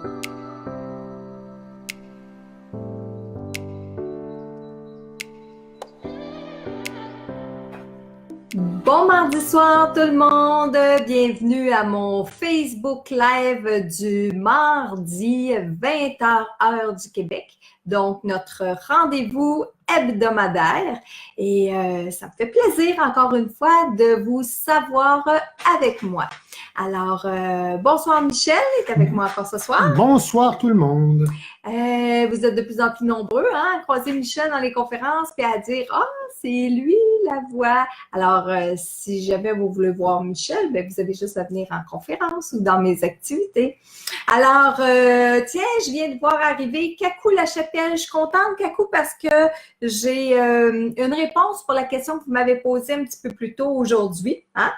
Bon mardi soir tout le monde, bienvenue à mon Facebook Live du mardi 20h heure du Québec, donc notre rendez-vous hebdomadaire et ça me fait plaisir encore une fois de vous savoir avec moi. Alors, bonsoir Michel, est avec moi encore ce soir. Bonsoir tout le monde. Vous êtes de plus en plus nombreux à croiser Michel dans les conférences puis à dire « Ah, c'est lui la voix ». Alors, si jamais vous voulez voir Michel, ben, vous avez juste à venir en conférence ou dans mes activités. Alors, tiens, je viens de voir arriver Cacou Lachapelle. Je suis contente, Cacou, parce que j'ai une réponse pour la question que vous m'avez posée un petit peu plus tôt aujourd'hui. Hein?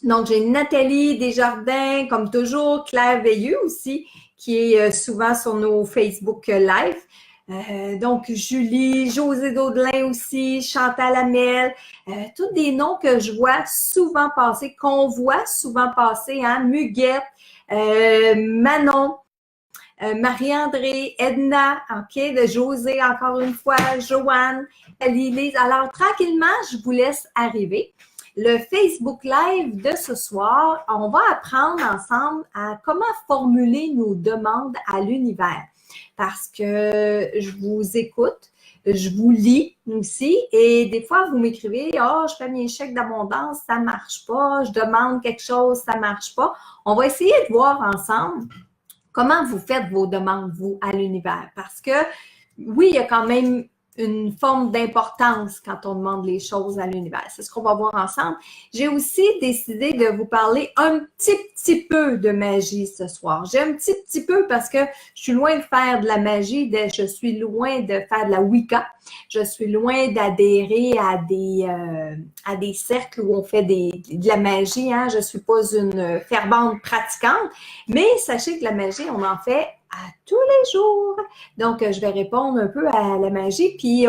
Donc, j'ai Nathalie Desjardins, comme toujours, Claire Veilleux aussi, qui est souvent sur nos Facebook Live. Donc, Julie, José Daudelin aussi, Chantal Hamel, tous des noms que je vois souvent passer, qu'on voit souvent passer, hein, Muguette, Manon, Marie-André, Edna, ok, de José encore une fois, Joanne, Lise. Alors, tranquillement, je vous laisse arriver. Le Facebook Live de ce soir, on va apprendre ensemble à comment formuler nos demandes à l'univers. Parce que je vous écoute, je vous lis aussi et des fois, vous m'écrivez « Ah, je fais mes chèques d'abondance, ça ne marche pas, je demande quelque chose, ça ne marche pas. » On va essayer de voir ensemble comment vous faites vos demandes, vous, à l'univers. Parce que, oui, il y a quand même une forme d'importance quand on demande les choses à l'univers. C'est ce qu'on va voir ensemble. J'ai aussi décidé de vous parler un petit peu de magie ce soir. J'ai un petit peu parce que je suis loin de faire de la magie, je suis loin de faire de la Wicca. Je suis loin d'adhérer à des cercles où on fait de la magie. Hein. Je ne suis pas une fervente pratiquante, mais sachez que la magie, on en fait à tous les jours. Donc, je vais répondre un peu à la magie. Puis,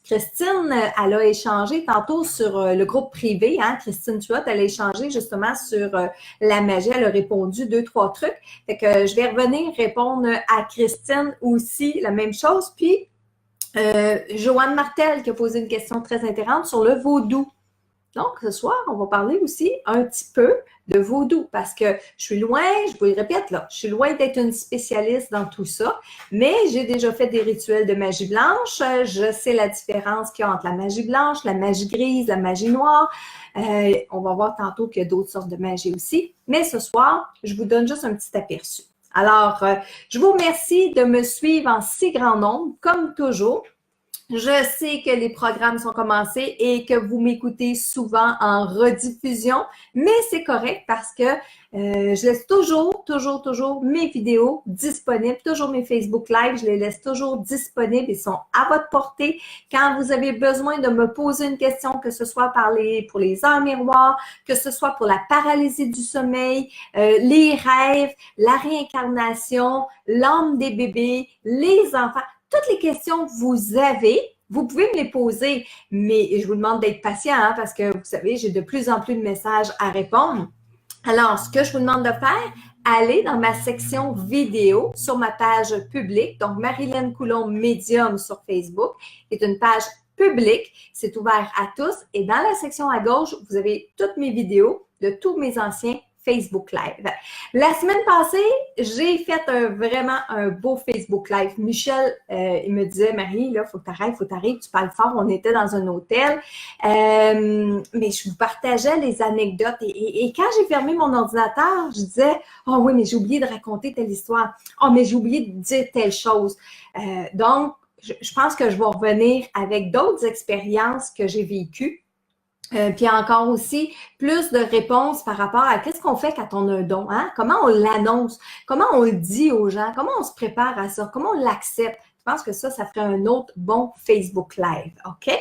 Christine, elle a échangé tantôt sur le groupe privé. Hein? Christine Tuot, elle a échangé justement sur la magie. Elle a répondu 2-3 trucs. Fait que je vais revenir répondre à Christine aussi la même chose. Puis, Joanne Martel qui a posé une question très intéressante sur le vaudou. Donc, ce soir, on va parler aussi un petit peu de vaudou parce que je suis loin, je vous le répète là, je suis loin d'être une spécialiste dans tout ça, mais j'ai déjà fait des rituels de magie blanche. Je sais la différence qu'il y a entre la magie blanche, la magie grise, la magie noire. On va voir tantôt qu'il y a d'autres sortes de magie aussi. Mais ce soir, je vous donne juste un petit aperçu. Alors, je vous remercie de me suivre en si grand nombre, comme toujours. Je sais que les programmes sont commencés et que vous m'écoutez souvent en rediffusion, mais c'est correct parce que je laisse toujours mes vidéos disponibles, toujours mes Facebook Live, je les laisse toujours disponibles, ils sont à votre portée. Quand vous avez besoin de me poser une question, que ce soit pour les heures miroirs, que ce soit pour la paralysie du sommeil, les rêves, la réincarnation, l'âme des bébés, les enfants, toutes les questions que vous avez, vous pouvez me les poser, mais je vous demande d'être patient hein, parce que vous savez, j'ai de plus en plus de messages à répondre. Alors, ce que je vous demande de faire, allez dans ma section vidéo sur ma page publique, donc Marilyn Coulombe Médium sur Facebook, est une page publique, c'est ouvert à tous et dans la section à gauche, vous avez toutes mes vidéos de tous mes anciens Facebook Live. La semaine passée, j'ai fait vraiment un beau Facebook Live. Michel, il me disait, Marie, là, faut que t'arrêtes, tu parles fort, on était dans un hôtel. Mais je vous partageais les anecdotes et quand j'ai fermé mon ordinateur, je disais, oh oui, mais j'ai oublié de raconter telle histoire. Oh, mais j'ai oublié de dire telle chose. Donc, je pense que je vais revenir avec d'autres expériences que j'ai vécues. Puis encore aussi, plus de réponses par rapport à qu'est-ce qu'on fait quand on a un don, hein? Comment on l'annonce, comment on le dit aux gens, comment on se prépare à ça, comment on l'accepte. Je pense que ça ferait un autre bon Facebook Live, OK?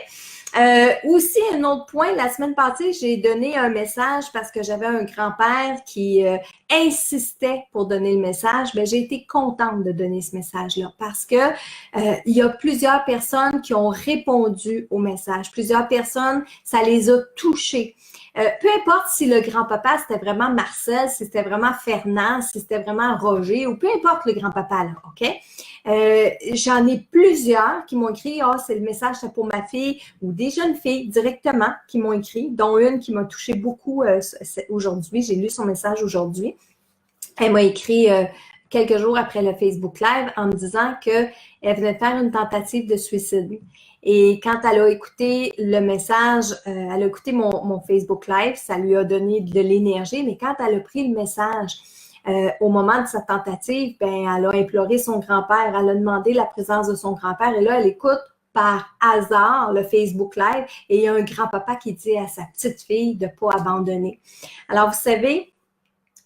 Aussi, un autre point, la semaine passée, j'ai donné un message parce que j'avais un grand-père qui insistait pour donner le message. Bien, j'ai été contente de donner ce message-là parce que il y a plusieurs personnes qui ont répondu au message. Plusieurs personnes, ça les a touchés. Peu importe si le grand-papa, c'était vraiment Marcel, si c'était vraiment Fernand, si c'était vraiment Roger, ou peu importe le grand-papa, là, OK? J'en ai plusieurs qui m'ont écrit « Ah, c'est le message, c'est pour ma fille » ou des jeunes filles directement qui m'ont écrit, dont une qui m'a touché beaucoup aujourd'hui. J'ai lu son message aujourd'hui. Elle m'a écrit quelques jours après le Facebook Live en me disant qu'elle venait de faire une tentative de suicide. Et quand elle a écouté le message, elle a écouté mon Facebook Live, ça lui a donné de l'énergie, mais quand elle a pris le message au moment de sa tentative, ben, elle a imploré son grand-père, elle a demandé la présence de son grand-père et là, elle écoute par hasard le Facebook Live et il y a un grand-papa qui dit à sa petite fille de ne pas abandonner. Alors, vous savez,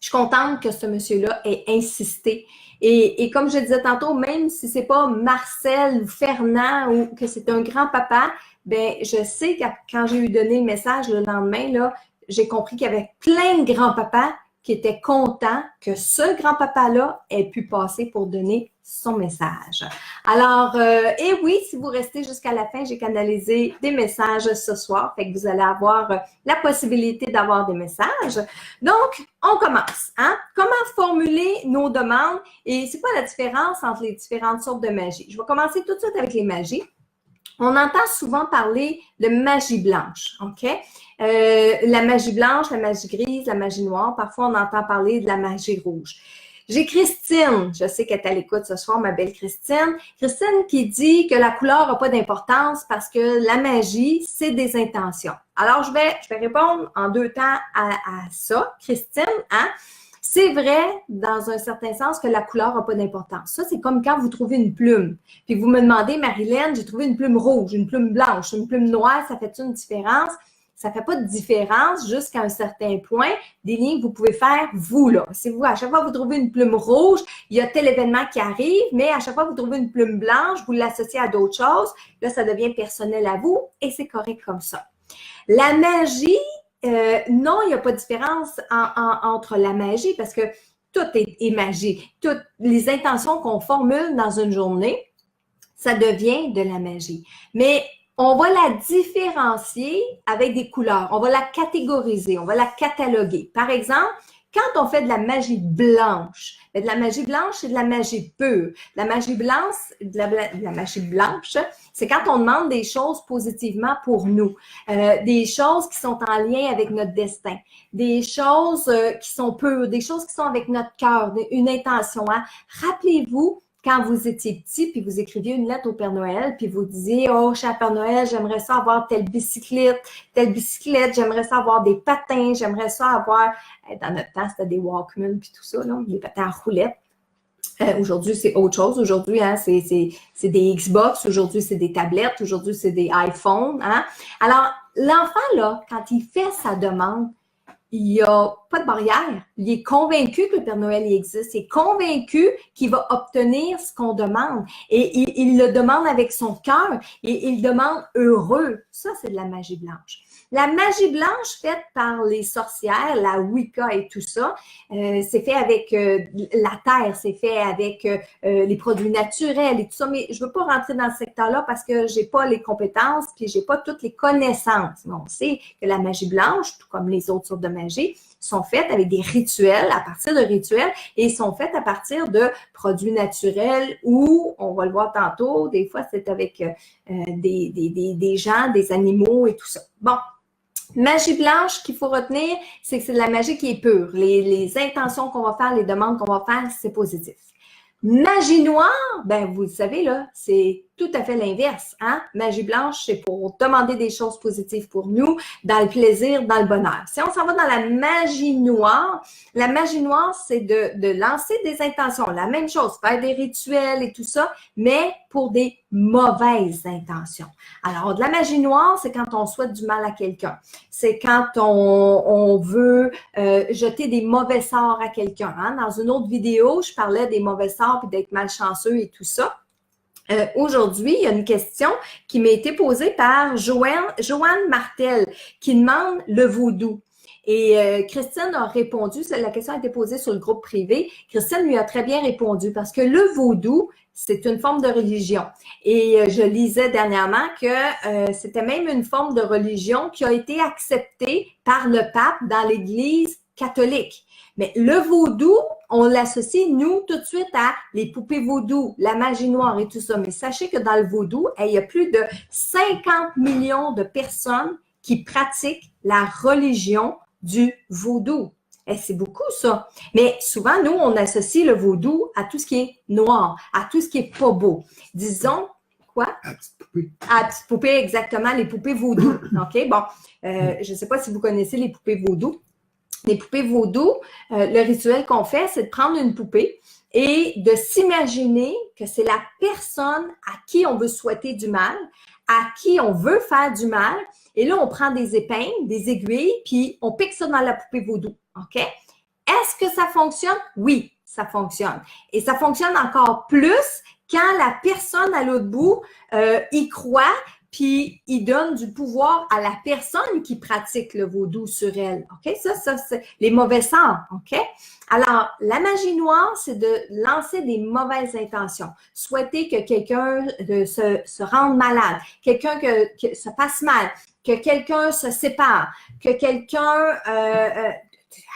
je suis contente que ce monsieur-là ait insisté. Et comme je disais tantôt, même si c'est pas Marcel ou Fernand ou que c'est un grand-papa, ben je sais que quand j'ai eu donné le message le lendemain, là, j'ai compris qu'il y avait plein de grands-papas qui étaient contents que ce grand-papa-là ait pu passer pour donner son message. Alors, et oui, si vous restez jusqu'à la fin, j'ai canalisé des messages ce soir, fait que vous allez avoir la possibilité d'avoir des messages. Donc, on commence. Hein? Comment formuler nos demandes et c'est quoi la différence entre les différentes sortes de magie? Je vais commencer tout de suite avec les magies. On entend souvent parler de magie blanche, OK? La magie blanche, la magie grise, la magie noire. Parfois, on entend parler de la magie rouge. J'ai Christine, je sais qu'elle est à l'écoute ce soir, ma belle Christine. Christine qui dit que la couleur n'a pas d'importance parce que la magie, c'est des intentions. Alors, je vais répondre en deux temps à ça. Christine, hein? C'est vrai, dans un certain sens, que la couleur n'a pas d'importance. Ça, c'est comme quand vous trouvez une plume. Puis vous me demandez, Marilyn, j'ai trouvé une plume rouge, une plume blanche, une plume noire, ça fait une différence? Ça ne fait pas de différence jusqu'à un certain point des liens que vous pouvez faire, vous, là. Si vous, à chaque fois que vous trouvez une plume rouge, il y a tel événement qui arrive, mais à chaque fois que vous trouvez une plume blanche, vous l'associez à d'autres choses. Là, ça devient personnel à vous et c'est correct comme ça. La magie, non, il n'y a pas de différence entre la magie parce que tout est magie. Toutes les intentions qu'on formule dans une journée, ça devient de la magie. Mais on va la différencier avec des couleurs. On va la catégoriser, on va la cataloguer. Par exemple, quand on fait de la magie blanche, de la magie blanche, c'est de la magie pure. La magie blanche, la magie blanche, c'est quand on demande des choses positivement pour nous, des choses qui sont en lien avec notre destin, des choses qui sont pures, des choses qui sont avec notre cœur, une intention. Hein? Rappelez-vous, quand vous étiez petit, puis vous écriviez une lettre au Père Noël, puis vous disiez « Oh, cher Père Noël, j'aimerais ça avoir telle bicyclette, j'aimerais ça avoir des patins, j'aimerais ça avoir… » Dans notre temps, c'était des Walkman, puis tout ça, là, des patins à roulettes. Aujourd'hui, c'est autre chose. Aujourd'hui, hein, c'est des Xbox. Aujourd'hui, c'est des tablettes. Aujourd'hui, c'est des iPhones. Hein? Alors, l'enfant, là, quand il fait sa demande, il n'y a pas de barrière. Il est convaincu que le Père Noël il existe. Il est convaincu qu'il va obtenir ce qu'on demande. Et il le demande avec son cœur et il demande heureux. Ça, c'est de la magie blanche. La magie blanche faite par les sorcières, la Wicca et tout ça, c'est fait avec la terre, c'est fait avec les produits naturels et tout ça. Mais je ne veux pas rentrer dans ce secteur-là parce que j'ai pas les compétences puis j'ai pas toutes les connaissances. Mais on sait que la magie blanche, tout comme les autres sortes de magie, sont faites avec des rituels, à partir de rituels, et sont faites à partir de produits naturels ou, on va le voir tantôt, des fois c'est avec des gens, des animaux et tout ça. Bon. Magie blanche qu'il faut retenir, c'est que c'est de la magie qui est pure. Les intentions qu'on va faire, les demandes qu'on va faire, c'est positif. Magie noire, ben vous le savez là, c'est tout à fait l'inverse. Hein? Magie blanche, c'est pour demander des choses positives pour nous, dans le plaisir, dans le bonheur. Si on s'en va dans la magie noire, c'est de lancer des intentions. La même chose, faire des rituels et tout ça, mais pour des mauvaises intentions. Alors, de la magie noire, c'est quand on souhaite du mal à quelqu'un. C'est quand on veut jeter des mauvais sorts à quelqu'un. Hein? Dans une autre vidéo, je parlais des mauvais sorts puis d'être malchanceux et tout ça. Aujourd'hui, il y a une question qui m'a été posée par Joanne Martel qui demande le vaudou. Et Christine a répondu, la question a été posée sur le groupe privé. Christine lui a très bien répondu parce que le vaudou, c'est une forme de religion. Et je lisais dernièrement que c'était même une forme de religion qui a été acceptée par le pape dans l'Église catholique. Mais le vaudou, on l'associe, nous, tout de suite à les poupées vaudou, la magie noire et tout ça. Mais sachez que dans le vaudou, il y a plus de 50 millions de personnes qui pratiquent la religion du vaudou. C'est beaucoup, ça. Mais souvent, nous, on associe le vaudou à tout ce qui est noir, à tout ce qui est pas beau. Disons, quoi? À petite poupée. À petite poupée, exactement, les poupées vaudou. OK? Bon, je ne sais pas si vous connaissez les poupées vaudou. Les poupées vaudou, le rituel qu'on fait, c'est de prendre une poupée et de s'imaginer que c'est la personne à qui on veut souhaiter du mal, à qui on veut faire du mal. Et là, on prend des épingles, des aiguilles, puis on pique ça dans la poupée vaudou. OK? Est-ce que ça fonctionne? Oui, ça fonctionne. Et ça fonctionne encore plus quand la personne à l'autre bout y croit, puis il donne du pouvoir à la personne qui pratique le vaudou sur elle. OK? Ça, c'est les mauvais sorts. OK? Alors, la magie noire, c'est de lancer des mauvaises intentions. Souhaiter que quelqu'un se rende malade, quelqu'un que se passe mal, que quelqu'un se sépare, que quelqu'un à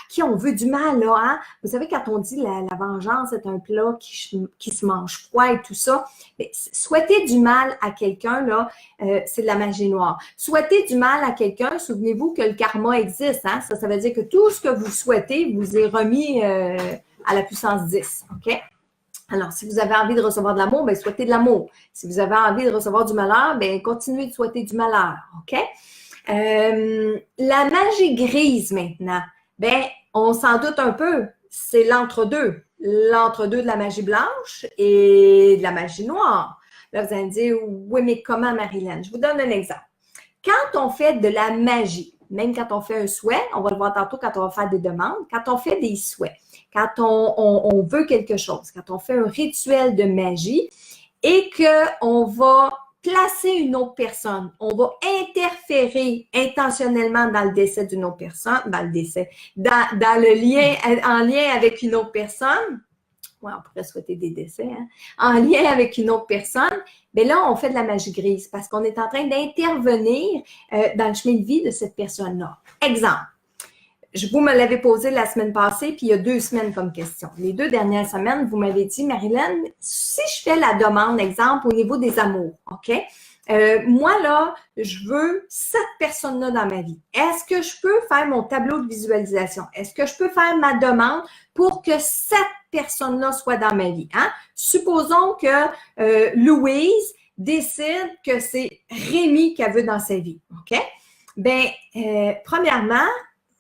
qui on veut du mal, là, hein? Vous savez, quand on dit la vengeance est un plat qui se mange froid et tout ça, mais souhaiter du mal à quelqu'un, là, c'est de la magie noire. Souhaiter du mal à quelqu'un, souvenez-vous que le karma existe, hein? Ça veut dire que tout ce que vous souhaitez vous est remis à la puissance 10, OK? Alors, si vous avez envie de recevoir de l'amour, bien, souhaitez de l'amour. Si vous avez envie de recevoir du malheur, bien, continuez de souhaiter du malheur, OK? La magie grise, maintenant, bien, on s'en doute un peu, c'est l'entre-deux. L'entre-deux de la magie blanche et de la magie noire. Là, vous allez me dire, oui, mais comment, Marilyn? Je vous donne un exemple. Quand on fait de la magie, même quand on fait un souhait, on va le voir tantôt quand on va faire des demandes, quand on fait des souhaits, quand on veut quelque chose, quand on fait un rituel de magie et qu'on va placer une autre personne, on va interférer intentionnellement dans le décès d'une autre personne, dans le lien, en lien avec une autre personne. Ouais, on pourrait souhaiter des décès, hein? En lien avec une autre personne, bien là, on fait de la magie grise parce qu'on est en train d'intervenir dans le chemin de vie de cette personne-là. Exemple. Vous me l'avez posé la semaine passée, puis il y a 2 semaines comme question. Les 2 dernières semaines, vous m'avez dit, Marilyn, si je fais la demande, exemple, au niveau des amours, OK? Moi, là, je veux cette personne-là dans ma vie. Est-ce que je peux faire mon tableau de visualisation? Est-ce que je peux faire ma demande pour que cette personne-là soit dans ma vie? Hein? Supposons que Louise décide que c'est Rémi qu'elle veut dans sa vie, OK? Bien, premièrement,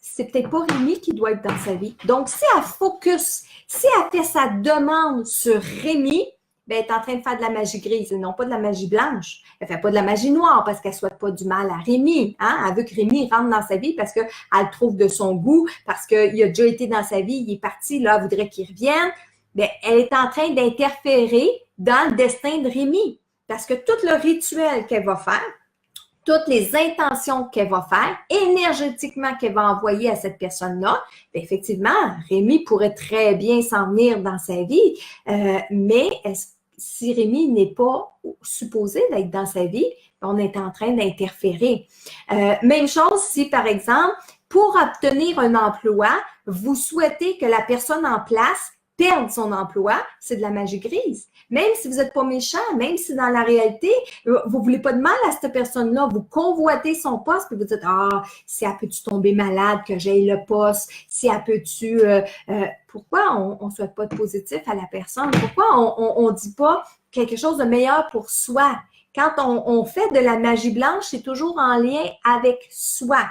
c'est peut-être pas Rémi qui doit être dans sa vie. Donc, si elle focus, si elle fait sa demande sur Rémi, bien, elle est en train de faire de la magie grise et non pas de la magie blanche. Elle fait pas de la magie noire parce qu'elle souhaite pas du mal à Rémi. Hein? Elle veut que Rémi rentre dans sa vie parce qu'elle le trouve de son goût, parce qu'il a déjà été dans sa vie, il est parti, là, elle voudrait qu'il revienne. Bien, elle est en train d'interférer dans le destin de Rémi parce que tout le rituel qu'elle va faire, toutes les intentions qu'elle va faire, énergétiquement qu'elle va envoyer à cette personne-là, bien, effectivement, Rémi pourrait très bien s'en venir dans sa vie, mais si Rémi n'est pas supposé d'être dans sa vie, on est en train d'interférer. Même chose si, par exemple, pour obtenir un emploi, vous souhaitez que la personne en place perdre son emploi, c'est de la magie grise. Même si vous n'êtes pas méchant, même si dans la réalité, vous ne voulez pas de mal à cette personne-là, vous convoitez son poste, puis vous dites, si elle peut-tu tomber malade, que j'aille le poste, si elle peut-tu... pourquoi on ne souhaite pas de positif à la personne? Pourquoi on ne dit pas quelque chose de meilleur pour soi? Quand on fait de la magie blanche, c'est toujours en lien avec soi.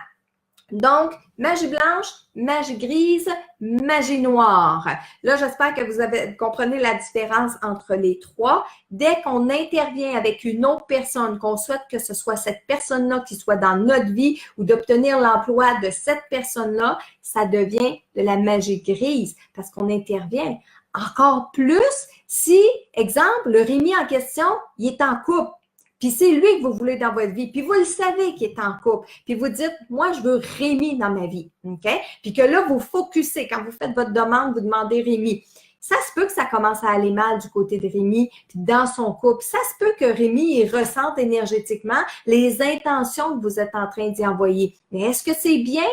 Donc, magie blanche, magie grise, magie noire. Là, j'espère que vous comprenez la différence entre les trois. Dès qu'on intervient avec une autre personne, qu'on souhaite que ce soit cette personne-là qui soit dans notre vie ou d'obtenir l'emploi de cette personne-là, ça devient de la magie grise parce qu'on intervient encore plus si, exemple, le Rémi en question, il est en couple. Puis c'est lui que vous voulez dans votre vie. Puis vous le savez qu'il est en couple. Puis vous dites, moi, je veux Rémi dans ma vie. OK? Puis que là, vous focussez. Quand vous faites votre demande, vous demandez Rémi. Ça se peut que ça commence à aller mal du côté de Rémi, puis dans son couple. Ça se peut que Rémi il ressente énergétiquement les intentions que vous êtes en train d'y envoyer. Mais est-ce que c'est bien?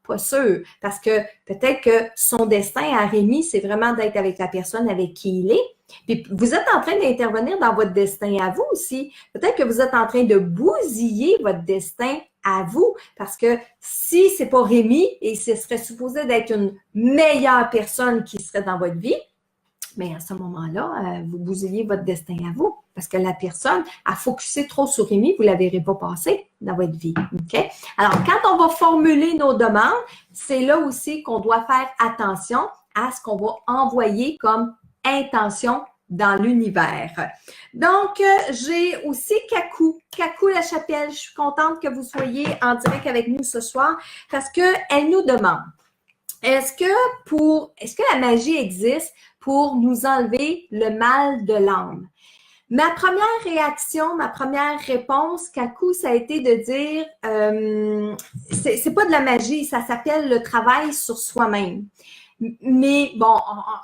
Pas sûr. Parce que peut-être que son destin à Rémi, c'est vraiment d'être avec la personne avec qui il est. Puis vous êtes en train d'intervenir dans votre destin à vous aussi. Peut-être que vous êtes en train de bousiller votre destin à vous, parce que si c'est pas Rémi et ce serait supposé d'être une meilleure personne qui serait dans votre vie, mais à ce moment-là, vous bousillez votre destin à vous, parce que la personne a focusé trop sur Rémi, vous ne la verrez pas passer dans votre vie. OK? Alors, quand on va formuler nos demandes, c'est là aussi qu'on doit faire attention à ce qu'on va envoyer comme intention dans l'univers. Donc, j'ai aussi Kakou. Kakou La Chapelle. Je suis contente que vous soyez en direct avec nous ce soir parce qu'elle nous demande, est-ce que la magie existe pour nous enlever le mal de l'âme? Ma première réaction, ma première réponse, Kakou, ça a été de dire, c'est pas de la magie, ça s'appelle le travail sur soi-même. Mais bon,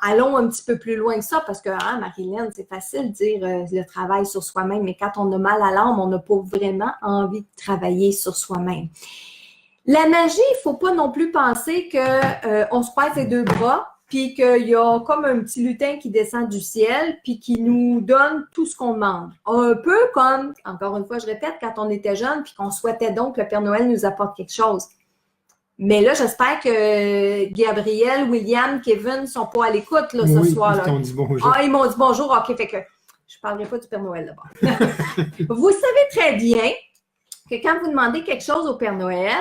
allons un petit peu plus loin que ça, parce que, hein, Marilyn, c'est facile de dire le travail sur soi-même, mais quand on a mal à l'âme, on n'a pas vraiment envie de travailler sur soi-même. La magie, il ne faut pas non plus penser qu'on se croise les deux bras, puis qu'il y a comme un petit lutin qui descend du ciel, puis qui nous donne tout ce qu'on demande. Un peu comme, encore une fois, je répète, quand on était jeune, puis qu'on souhaitait donc que le Père Noël nous apporte quelque chose. Mais là, j'espère que Gabriel, William, Kevin ne sont pas à l'écoute là, ce soir. Ils t'ont dit bonjour. Ah, ils m'ont dit bonjour. OK, fait que je ne parlerai pas du Père Noël d'abord. Vous savez très bien que quand vous demandez quelque chose au Père Noël,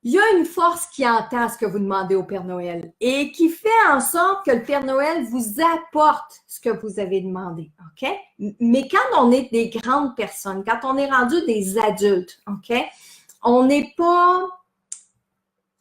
il y a une force qui entend ce que vous demandez au Père Noël et qui fait en sorte que le Père Noël vous apporte ce que vous avez demandé, OK? Mais quand on est des grandes personnes, quand on est rendu des adultes, OK? On n'est pas...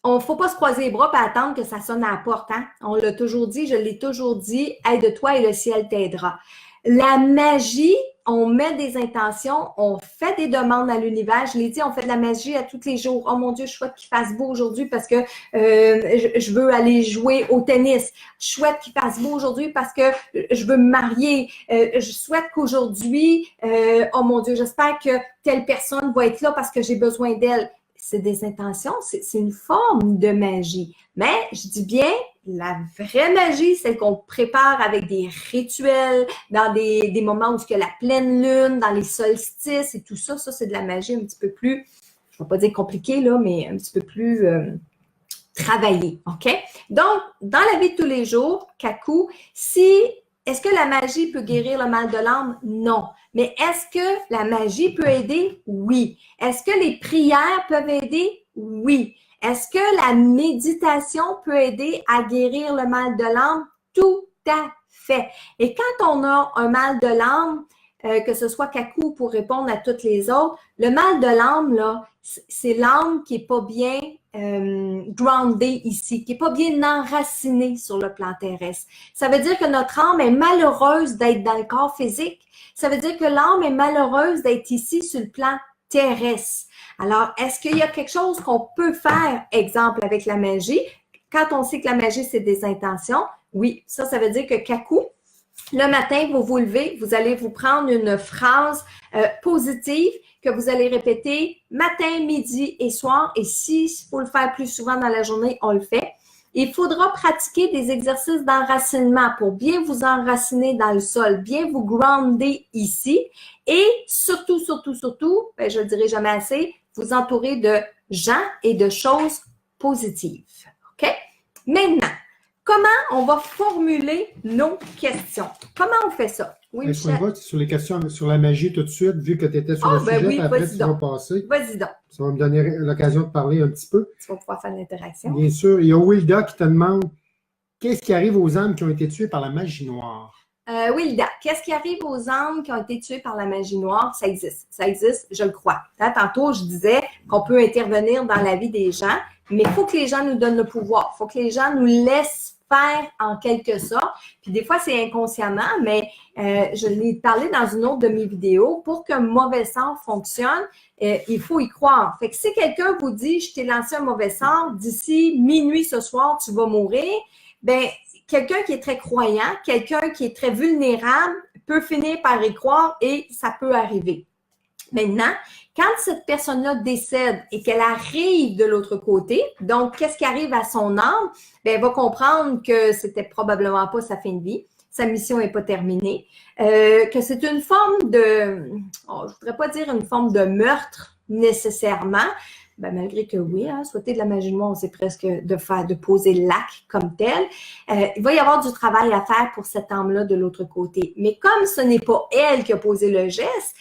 On ne faut pas se croiser les bras et attendre que ça sonne à la porte. Hein? On l'a toujours dit, je l'ai toujours dit, aide-toi et le ciel t'aidera. La magie, on met des intentions, on fait des demandes à l'univers. Je l'ai dit, on fait de la magie à tous les jours. Oh mon Dieu, je souhaite qu'il fasse beau aujourd'hui parce que je veux aller jouer au tennis. Je souhaite qu'il fasse beau aujourd'hui parce que je veux me marier. Je souhaite qu'aujourd'hui, oh mon Dieu, j'espère que telle personne va être là parce que j'ai besoin d'elle. C'est des intentions, c'est une forme de magie. Mais je dis bien, la vraie magie, c'est qu'on prépare avec des rituels, dans des moments où il y a la pleine lune, dans les solstices et tout ça. Ça, c'est de la magie un petit peu plus, je ne vais pas dire compliquée, là, mais un petit peu plus travaillée. OK? Donc, dans la vie de tous les jours, Kakou, est-ce que la magie peut guérir le mal de l'âme? Non. Mais est-ce que la magie peut aider? Oui. Est-ce que les prières peuvent aider? Oui. Est-ce que la méditation peut aider à guérir le mal de l'âme? Tout à fait. Et quand on a un mal de l'âme, que ce soit Kakou pour répondre à toutes les autres, le mal de l'âme, là, c'est l'âme qui n'est pas bien groundée ici, qui n'est pas bien enracinée sur le plan terrestre. Ça veut dire que notre âme est malheureuse d'être dans le corps physique. Ça veut dire que l'âme est malheureuse d'être ici sur le plan terrestre. Alors, est-ce qu'il y a quelque chose qu'on peut faire, exemple, avec la magie? Quand on sait que la magie, c'est des intentions, oui, ça veut dire que Kakou, le matin, vous vous levez, vous allez vous prendre une phrase positive que vous allez répéter matin, midi et soir. Et s'il faut le faire plus souvent dans la journée, on le fait. Il faudra pratiquer des exercices d'enracinement pour bien vous enraciner dans le sol, bien vous grounder ici. Et surtout, ben, je ne le dirai jamais assez, vous entourer de gens et de choses positives. OK? Maintenant, comment on va formuler nos questions? Comment on fait ça? Oui, est-ce qu'on va sur les questions sur la magie tout de suite, vu que tu étais sur le sujet, oui, après tu vas passer. Vas-y donc. Ça va me donner l'occasion de parler un petit peu. Tu vas pouvoir faire l'interaction. Bien sûr. Il y a Wilda qui te demande qu'est-ce qui arrive aux âmes qui ont été tuées par la magie noire? Wilda, qu'est-ce qui arrive aux âmes qui ont été tuées par la magie noire? Ça existe. Ça existe, je le crois. Là, tantôt, je disais qu'on peut intervenir dans la vie des gens, mais il faut que les gens nous donnent le pouvoir. Il faut que les gens nous laissent faire en quelque sorte. Puis des fois, c'est inconsciemment, mais je l'ai parlé dans une autre de mes vidéos. Pour qu'un mauvais sort fonctionne, il faut y croire. Fait que si quelqu'un vous dit, je t'ai lancé un mauvais sort, d'ici minuit ce soir, tu vas mourir, ben quelqu'un qui est très croyant, quelqu'un qui est très vulnérable peut finir par y croire et ça peut arriver. Maintenant, quand cette personne-là décède et qu'elle arrive de l'autre côté, donc qu'est-ce qui arrive à son âme? Bien, elle va comprendre que c'était probablement pas sa fin de vie, sa mission n'est pas terminée, que c'est une forme de, je voudrais pas dire une forme de meurtre nécessairement, ben, malgré que oui, hein, souhaiter de la magie noire, c'est presque de poser l'acte comme tel. Il va y avoir du travail à faire pour cette âme-là de l'autre côté. Mais comme ce n'est pas elle qui a posé le geste,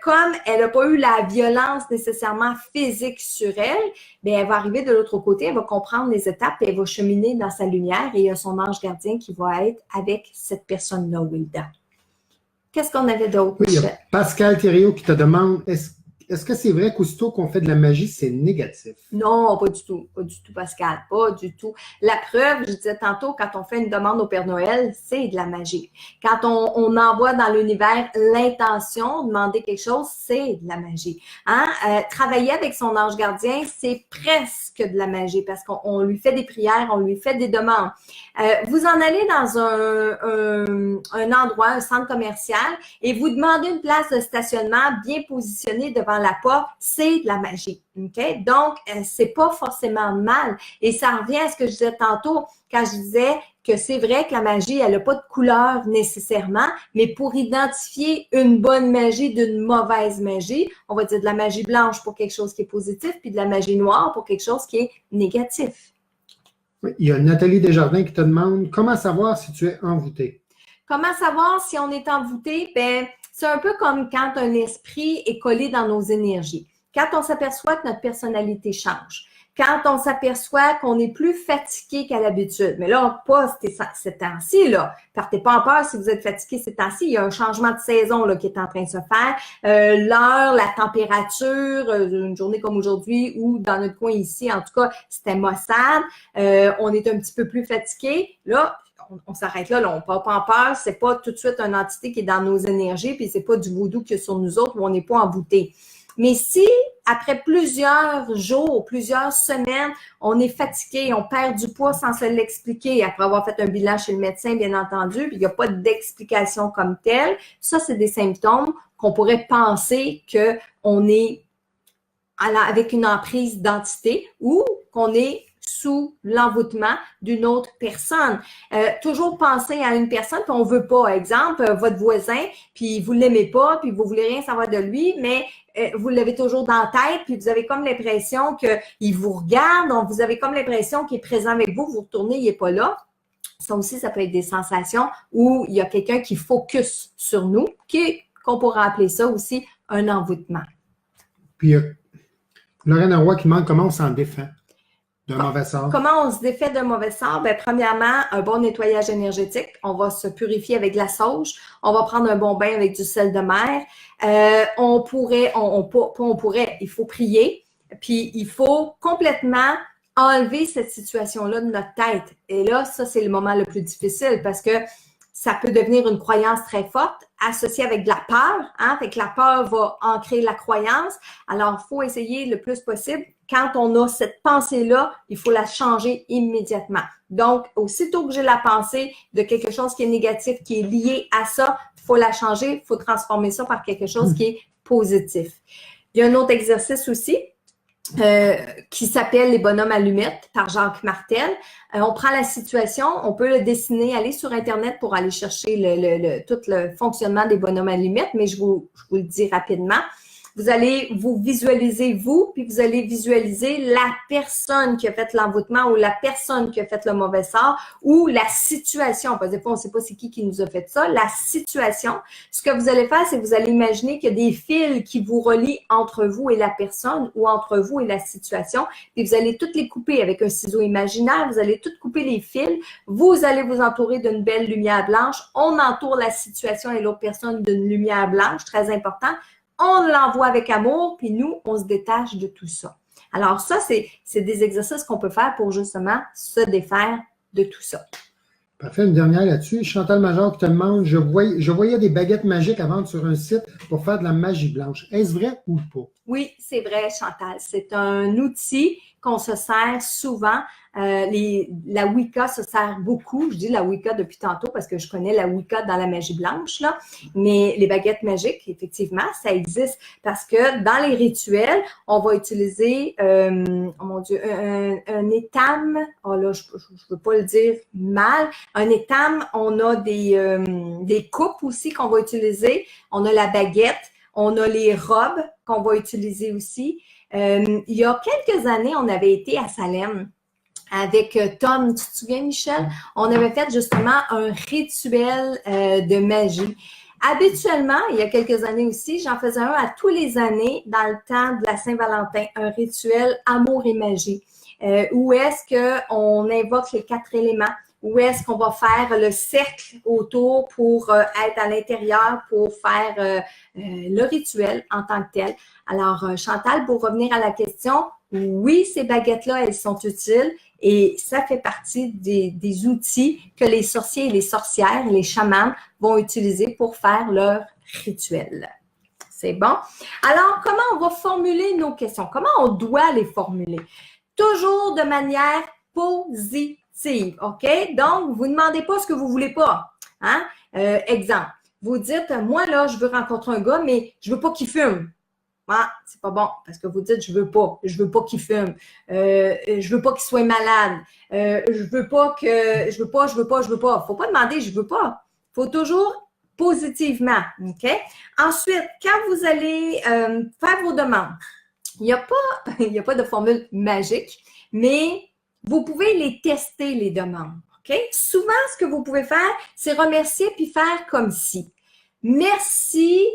comme elle n'a pas eu la violence nécessairement physique sur elle, bien, elle va arriver de l'autre côté, elle va comprendre les étapes et elle va cheminer dans sa lumière et il y a son ange gardien qui va être avec cette personne-là, Wilda. Qu'est-ce qu'on avait d'autre? Oui, il y a Pascal Thériault qui te demande, est-ce que c'est vrai qu'aussitôt qu'on fait de la magie, c'est négatif? Non, pas du tout, Pascal, pas du tout. La preuve, je disais tantôt, quand on fait une demande au Père Noël, c'est de la magie. Quand on envoie dans l'univers l'intention, demander quelque chose, c'est de la magie. Hein? Travailler avec son ange gardien, c'est presque de la magie parce qu'on lui fait des prières, on lui fait des demandes. Vous en allez dans un endroit, un centre commercial, et vous demandez une place de stationnement bien positionnée devant la porte, c'est de la magie. Okay? Donc, c'est pas forcément mal. Et ça revient à ce que je disais tantôt quand je disais que c'est vrai que la magie, elle n'a pas de couleur nécessairement, mais pour identifier une bonne magie d'une mauvaise magie, on va dire de la magie blanche pour quelque chose qui est positif, puis de la magie noire pour quelque chose qui est négatif. Oui, il y a Nathalie Desjardins qui te demande comment savoir si tu es envoûté. Comment savoir si on est envoûté? Ben, c'est un peu comme quand un esprit est collé dans nos énergies. Quand on s'aperçoit que notre personnalité change. Quand on s'aperçoit qu'on est plus fatigué qu'à l'habitude. Mais là, pas ces temps-ci, là. Partez pas en peur si vous êtes fatigué ces temps-ci. Il y a un changement de saison là, qui est en train de se faire. L'heure, la température, une journée comme aujourd'hui ou dans notre coin ici, en tout cas, c'était maussade. On est un petit peu plus fatigué. Là, on s'arrête là, on ne part pas en peur, c'est pas tout de suite une entité qui est dans nos énergies, puis c'est pas du vaudou qu'il y a sur nous autres où on n'est pas envoûté. Mais si, après plusieurs jours, plusieurs semaines, on est fatigué, on perd du poids sans se l'expliquer, après avoir fait un bilan chez le médecin, bien entendu, puis il n'y a pas d'explication comme telle, ça, c'est des symptômes qu'on pourrait penser qu'on est avec une emprise d'entité ou qu'on est sous l'envoûtement d'une autre personne. Toujours penser à une personne, puis on veut pas, exemple, votre voisin, puis vous l'aimez pas, puis vous voulez rien savoir de lui, mais vous l'avez toujours dans la tête, puis vous avez comme l'impression qu'il vous regarde, donc vous avez comme l'impression qu'il est présent avec vous, vous retournez, il est pas là. Ça aussi, ça peut être des sensations où il y a quelqu'un qui focus sur nous, qu'on pourrait appeler ça aussi un envoûtement. Puis, Lorraine Roy qui demande comment on s'en défend d'un mauvais sort. Comment on se défait d'un mauvais sort? Bien, premièrement, un bon nettoyage énergétique. On va se purifier avec de la sauge. On va prendre un bon bain avec du sel de mer. Il faut prier. Puis, il faut complètement enlever cette situation-là de notre tête. Et là, ça, c'est le moment le plus difficile parce que ça peut devenir une croyance très forte associée avec de la peur. Hein? Fait que la peur va ancrer la croyance. Alors, il faut essayer le plus possible. Quand on a cette pensée-là, il faut la changer immédiatement. Donc, aussitôt que j'ai la pensée de quelque chose qui est négatif, qui est lié à ça, il faut la changer, il faut transformer ça par quelque chose qui est positif. Il y a un autre exercice aussi qui s'appelle Les bonhommes allumettes par Jacques Martel. On prend la situation, on peut le dessiner, aller sur Internet pour aller chercher tout le fonctionnement des bonhommes allumettes, mais je vous le dis rapidement. Vous allez vous visualiser vous, puis vous allez visualiser la personne qui a fait l'envoûtement ou la personne qui a fait le mauvais sort ou la situation. Parce que des fois, on ne sait pas c'est qui nous a fait ça. La situation. Ce que vous allez faire, c'est que vous allez imaginer qu'il y a des fils qui vous relient entre vous et la personne ou entre vous et la situation. Et vous allez toutes les couper avec un ciseau imaginaire. Vous allez toutes couper les fils. Vous allez vous entourer d'une belle lumière blanche. On entoure la situation et l'autre personne d'une lumière blanche, très important. On l'envoie avec amour, puis nous, on se détache de tout ça. Alors ça, c'est des exercices qu'on peut faire pour justement se défaire de tout ça. Parfait, une dernière là-dessus. Chantal Major qui te demande, je voyais des baguettes magiques à vendre sur un site pour faire de la magie blanche. Est-ce vrai ou pas? Oui, c'est vrai, Chantal. C'est un outil qu'on se sert souvent. La Wicca se sert beaucoup. Je dis la Wicca depuis tantôt parce que je connais la Wicca dans la magie blanche, là. Mais les baguettes magiques, effectivement, ça existe parce que dans les rituels, on va utiliser, oh mon Dieu, un étame. Oh là, je veux pas le dire mal. Un étame, on a des coupes aussi qu'on va utiliser. On a la baguette. On a les robes qu'on va utiliser aussi. Il y a quelques années, on avait été à Salem avec Tom. Tu te souviens, Michel? On avait fait justement un rituel de magie. Habituellement, il y a quelques années aussi, j'en faisais un à tous les années dans le temps de la Saint-Valentin, un rituel amour et magie, où est-ce qu'on invoque les 4 éléments. Où est-ce qu'on va faire le cercle autour pour être à l'intérieur, pour faire le rituel en tant que tel. Alors, Chantal, pour revenir à la question, oui, ces baguettes-là, elles sont utiles et ça fait partie des outils que les sorciers et les sorcières, les chamans vont utiliser pour faire leur rituel. C'est bon? Alors, comment on va formuler nos questions? Comment on doit les formuler? Toujours de manière positive. OK? Donc, vous ne demandez pas ce que vous ne voulez pas. Hein? Exemple, vous dites, moi, là, je veux rencontrer un gars, mais je ne veux pas qu'il fume. Ah, c'est pas bon, parce que vous dites, je veux pas qu'il fume. Je veux pas qu'il soit malade. Je veux pas. Faut pas demander, je veux pas. Faut toujours positivement. OK? Ensuite, quand vous allez faire vos demandes, il n'y a pas de formule magique, mais vous pouvez les tester, les demandes. OK? Souvent, ce que vous pouvez faire, c'est remercier puis faire comme si. Merci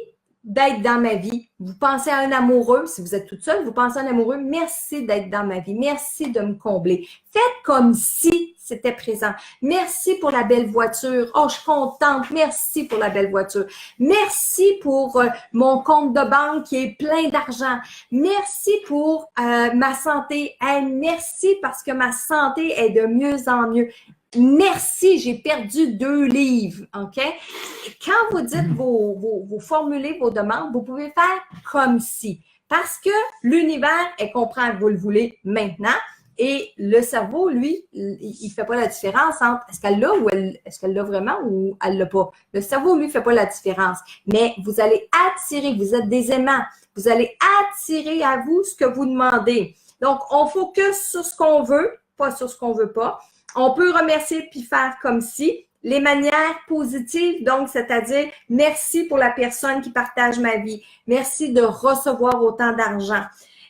d'être dans ma vie. Vous pensez à un amoureux, si vous êtes toute seule, vous pensez à un amoureux, merci d'être dans ma vie. Merci de me combler. Faites comme si c'était présent. Merci pour la belle voiture. Oh, je suis contente. Merci pour la belle voiture. Merci pour mon compte de banque qui est plein d'argent. Merci pour ma santé. Hey, merci parce que ma santé est de mieux en mieux. Merci, j'ai perdu 2 livres, OK? Et quand vous dites, vous formulez vos demandes, vous pouvez faire comme si. Parce que l'univers, elle comprend que vous le voulez maintenant et le cerveau, lui, il fait pas la différence entre est-ce qu'elle l'a ou est-ce qu'elle l'a vraiment ou elle l'a pas. Le cerveau, lui, fait pas la différence. Mais vous allez attirer, vous êtes des aimants, vous allez attirer à vous ce que vous demandez. Donc, on focus sur ce qu'on veut, pas sur ce qu'on veut pas. On peut remercier puis faire comme si. Les manières positives, donc, c'est-à-dire merci pour la personne qui partage ma vie. Merci de recevoir autant d'argent.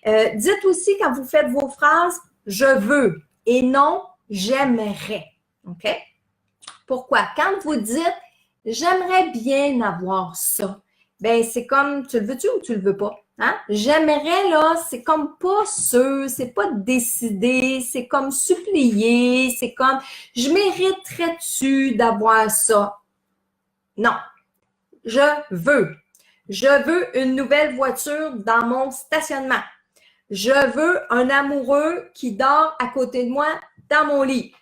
Dites aussi quand vous faites vos phrases, je veux et non, j'aimerais. OK? Pourquoi? Quand vous dites, j'aimerais bien avoir ça, ben c'est comme, tu le veux-tu ou tu le veux pas? Hein? J'aimerais, là, c'est comme pas sûr, c'est pas décidé, c'est comme supplier, c'est comme, je mériterais-tu d'avoir ça? Non. Je veux. Je veux une nouvelle voiture dans mon stationnement. Je veux un amoureux qui dort à côté de moi dans mon lit.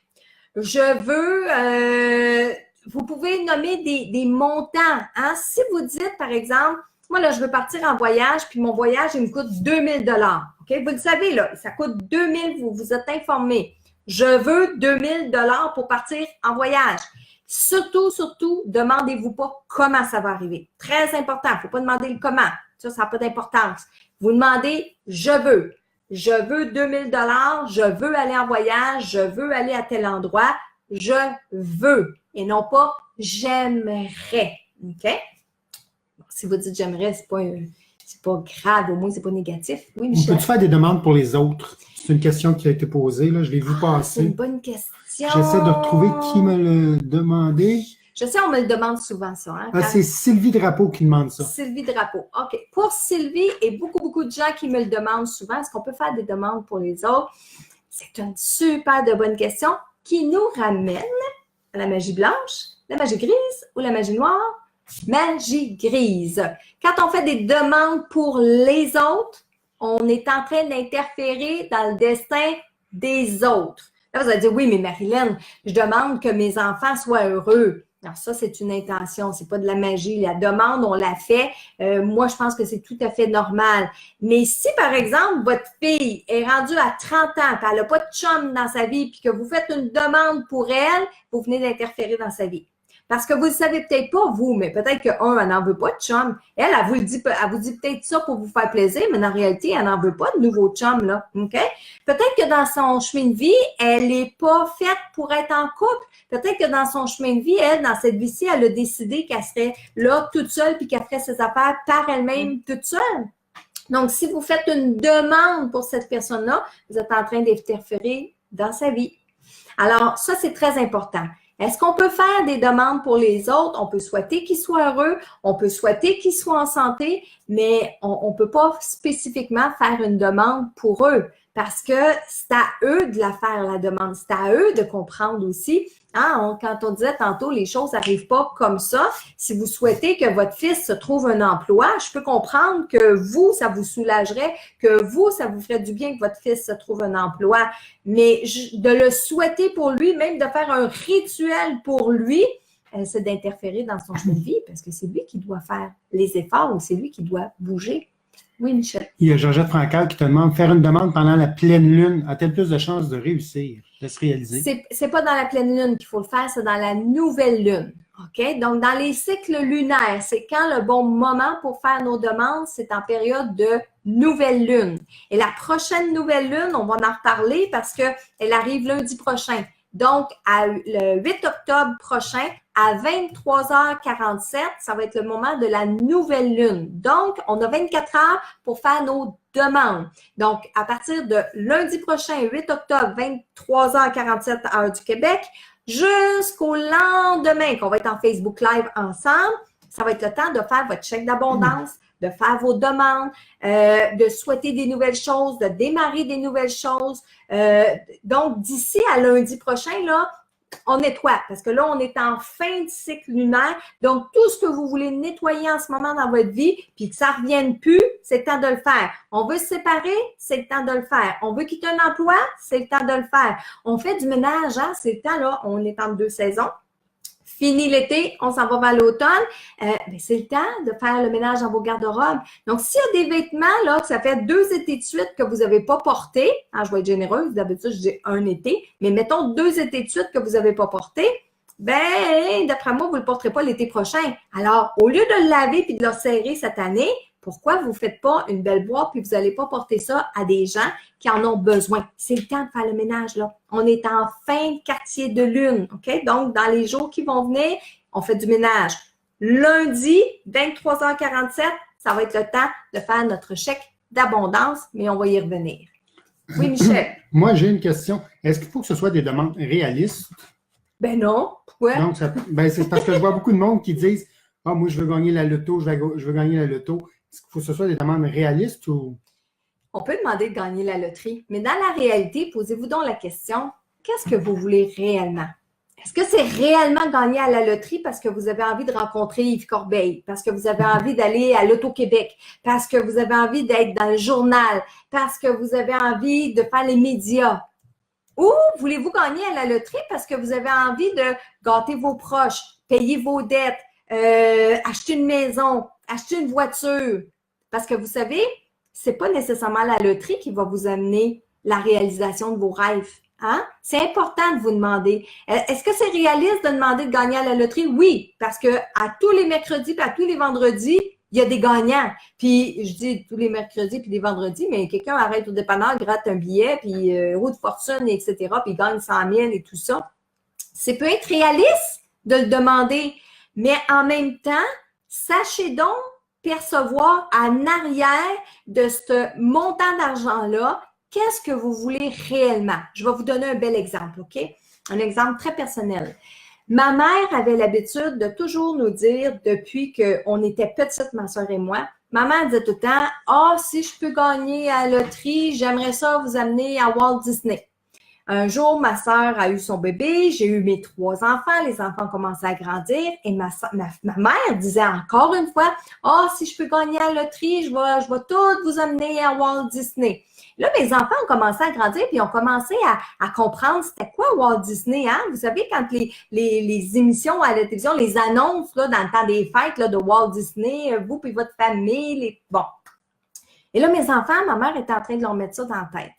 Je veux, vous pouvez nommer des montants. Hein? Si vous dites, par exemple, moi, là, je veux partir en voyage, puis mon voyage, il me coûte 2000 $. OK? Vous le savez, là, ça coûte 2000 $, vous êtes informé. Je veux 2000 $ pour partir en voyage. Surtout, demandez-vous pas comment ça va arriver. Très important. Il ne faut pas demander le comment. Ça n'a pas d'importance. Vous demandez, je veux. Je veux 2000 $, je veux aller en voyage, je veux aller à tel endroit. Je veux. Et non pas j'aimerais. OK? Si vous dites j'aimerais, c'est pas grave, au moins c'est pas négatif. Oui, Michel. On peut-tu faire des demandes pour les autres? C'est une question qui a été posée, là, je l'ai vu passer. C'est une bonne question. J'essaie de retrouver qui me l'a demandé. Je sais, on me le demande souvent, ça. Hein, c'est Sylvie Drapeau qui demande ça. Sylvie Drapeau. OK. Pour Sylvie et beaucoup de gens qui me le demandent souvent, est-ce qu'on peut faire des demandes pour les autres? C'est une super de bonne question qui nous ramène à la magie blanche, la magie grise ou la magie noire? Magie grise. Quand on fait des demandes pour les autres, on est en train d'interférer dans le destin des autres. Là, vous allez dire, oui, mais Marilyn, je demande que mes enfants soient heureux. Alors ça, c'est une intention, c'est pas de la magie. La demande, on l'a fait. Moi, je pense que c'est tout à fait normal. Mais si, par exemple, votre fille est rendue à 30 ans, puis elle n'a pas de chum dans sa vie, puis que vous faites une demande pour elle, vous venez d'interférer dans sa vie. Parce que vous ne le savez peut-être pas, vous, mais peut-être qu'elle n'en veut pas de chum. Elle vous dit peut-être ça pour vous faire plaisir, mais en réalité, elle n'en veut pas de nouveau chum, là. OK? Peut-être que dans son chemin de vie, elle n'est pas faite pour être en couple. Peut-être que dans son chemin de vie, elle, dans cette vie-ci, elle a décidé qu'elle serait là toute seule puis qu'elle ferait ses affaires par elle-même toute seule. Donc, si vous faites une demande pour cette personne-là, vous êtes en train d'interférer dans sa vie. Alors, ça, c'est très important. Est-ce qu'on peut faire des demandes pour les autres? On peut souhaiter qu'ils soient heureux, on peut souhaiter qu'ils soient en santé, mais on ne peut pas spécifiquement faire une demande pour eux parce que c'est à eux de la faire, la demande. C'est à eux de comprendre aussi. Hein? Quand on disait tantôt, les choses n'arrivent pas comme ça. Si vous souhaitez que votre fils se trouve un emploi, je peux comprendre que vous, ça vous soulagerait, que vous, ça vous ferait du bien que votre fils se trouve un emploi. Mais de le souhaiter pour lui, même de faire un rituel pour lui, c'est d'interférer dans son chemin de vie parce que c'est lui qui doit faire les efforts ou c'est lui qui doit bouger. Oui, Michel. Il y a Georgette Francal qui te demande faire une demande pendant la pleine lune. A-t-elle plus de chances de réussir, de se réaliser? C'est pas dans la pleine lune qu'il faut le faire, c'est dans la nouvelle lune. OK? Donc, dans les cycles lunaires, c'est quand le bon moment pour faire nos demandes, c'est en période de nouvelle lune. Et la prochaine nouvelle lune, on va en reparler parce qu'elle arrive lundi prochain. Donc, le 8 octobre prochain, à 23h47, ça va être le moment de la nouvelle lune. Donc, on a 24 heures pour faire nos demandes. Donc, à partir de lundi prochain, 8 octobre, 23h47 heure du Québec, jusqu'au lendemain qu'on va être en Facebook Live ensemble, ça va être le temps de faire votre chèque d'abondance, de faire vos demandes, de souhaiter des nouvelles choses, de démarrer des nouvelles choses. Donc, d'ici à lundi prochain, là, on nettoie parce que là, on est en fin de cycle lunaire. Donc, tout ce que vous voulez nettoyer en ce moment dans votre vie, puis que ça ne revienne plus, c'est le temps de le faire. On veut se séparer, c'est le temps de le faire. On veut quitter un emploi, c'est le temps de le faire. On fait du ménage, hein? C'est le temps, là, on est en 2 saisons. Fini l'été, on s'en va vers l'automne. C'est le temps de faire le ménage dans vos garde-robes. Donc, s'il y a des vêtements, là, que ça fait 2 étés de suite que vous n'avez pas portés, hein, je vais être généreuse, d'habitude, je dis un été, mais mettons 2 étés de suite que vous n'avez pas portés, ben, d'après moi, vous ne le porterez pas l'été prochain. Alors, au lieu de le laver puis de le serrer cette année, pourquoi vous ne faites pas une belle boîte puis vous n'allez pas porter ça à des gens qui en ont besoin? C'est le temps de faire le ménage, là. On est en fin de quartier de lune, OK? Donc, dans les jours qui vont venir, on fait du ménage. Lundi, 23h47, ça va être le temps de faire notre chèque d'abondance, mais on va y revenir. Oui, Michel? Moi, j'ai une question. Est-ce qu'il faut que ce soit des demandes réalistes? Ben non. Pourquoi? Donc, c'est parce que je vois beaucoup de monde qui disent « Ah, moi, je veux gagner la loto, je veux gagner la loto. » Est-ce qu'il faut que ce soit des demandes réalistes ou… On peut demander de gagner la loterie, mais dans la réalité, posez-vous donc la question, qu'est-ce que vous voulez réellement? Est-ce que c'est réellement gagner à la loterie parce que vous avez envie de rencontrer Yves Corbeil, parce que vous avez envie d'aller à l'Auto-Québec, parce que vous avez envie d'être dans le journal, parce que vous avez envie de faire les médias? Ou voulez-vous gagner à la loterie parce que vous avez envie de gâter vos proches, payer vos dettes, acheter une maison, acheter une voiture? Parce que vous savez, c'est pas nécessairement la loterie qui va vous amener la réalisation de vos rêves. Hein? C'est important de vous demander. Est-ce que c'est réaliste de demander de gagner à la loterie? Oui, parce que à tous les mercredis et à tous les vendredis, il y a des gagnants. Puis, je dis tous les mercredis puis les vendredis, mais quelqu'un arrête au dépanneur, gratte un billet, puis roue de fortune, etc., puis gagne 100 000 et tout ça. C'est peut être réaliste de le demander, mais en même temps, sachez donc percevoir en arrière de ce montant d'argent-là, qu'est-ce que vous voulez réellement? Je vais vous donner un bel exemple, OK? Un exemple très personnel. Ma mère avait l'habitude de toujours nous dire, depuis qu'on était petites, ma soeur et moi, ma mère disait tout le temps, « Ah, si je peux gagner à la loterie, j'aimerais ça vous amener à Walt Disney. » Un jour, ma sœur a eu son bébé, j'ai eu mes 3 enfants, les enfants ont commencé à grandir et ma mère disait encore une fois, « Ah, si je peux gagner à la loterie, je vais toutes vous amener à Walt Disney. » Là, mes enfants ont commencé à grandir puis ont commencé à comprendre c'était quoi Walt Disney. Hein? Vous savez, quand les émissions à la télévision, les annonces là, dans le temps des fêtes là, de Walt Disney, vous et votre famille, bon. Et là, mes enfants, ma mère était en train de leur mettre ça dans la tête.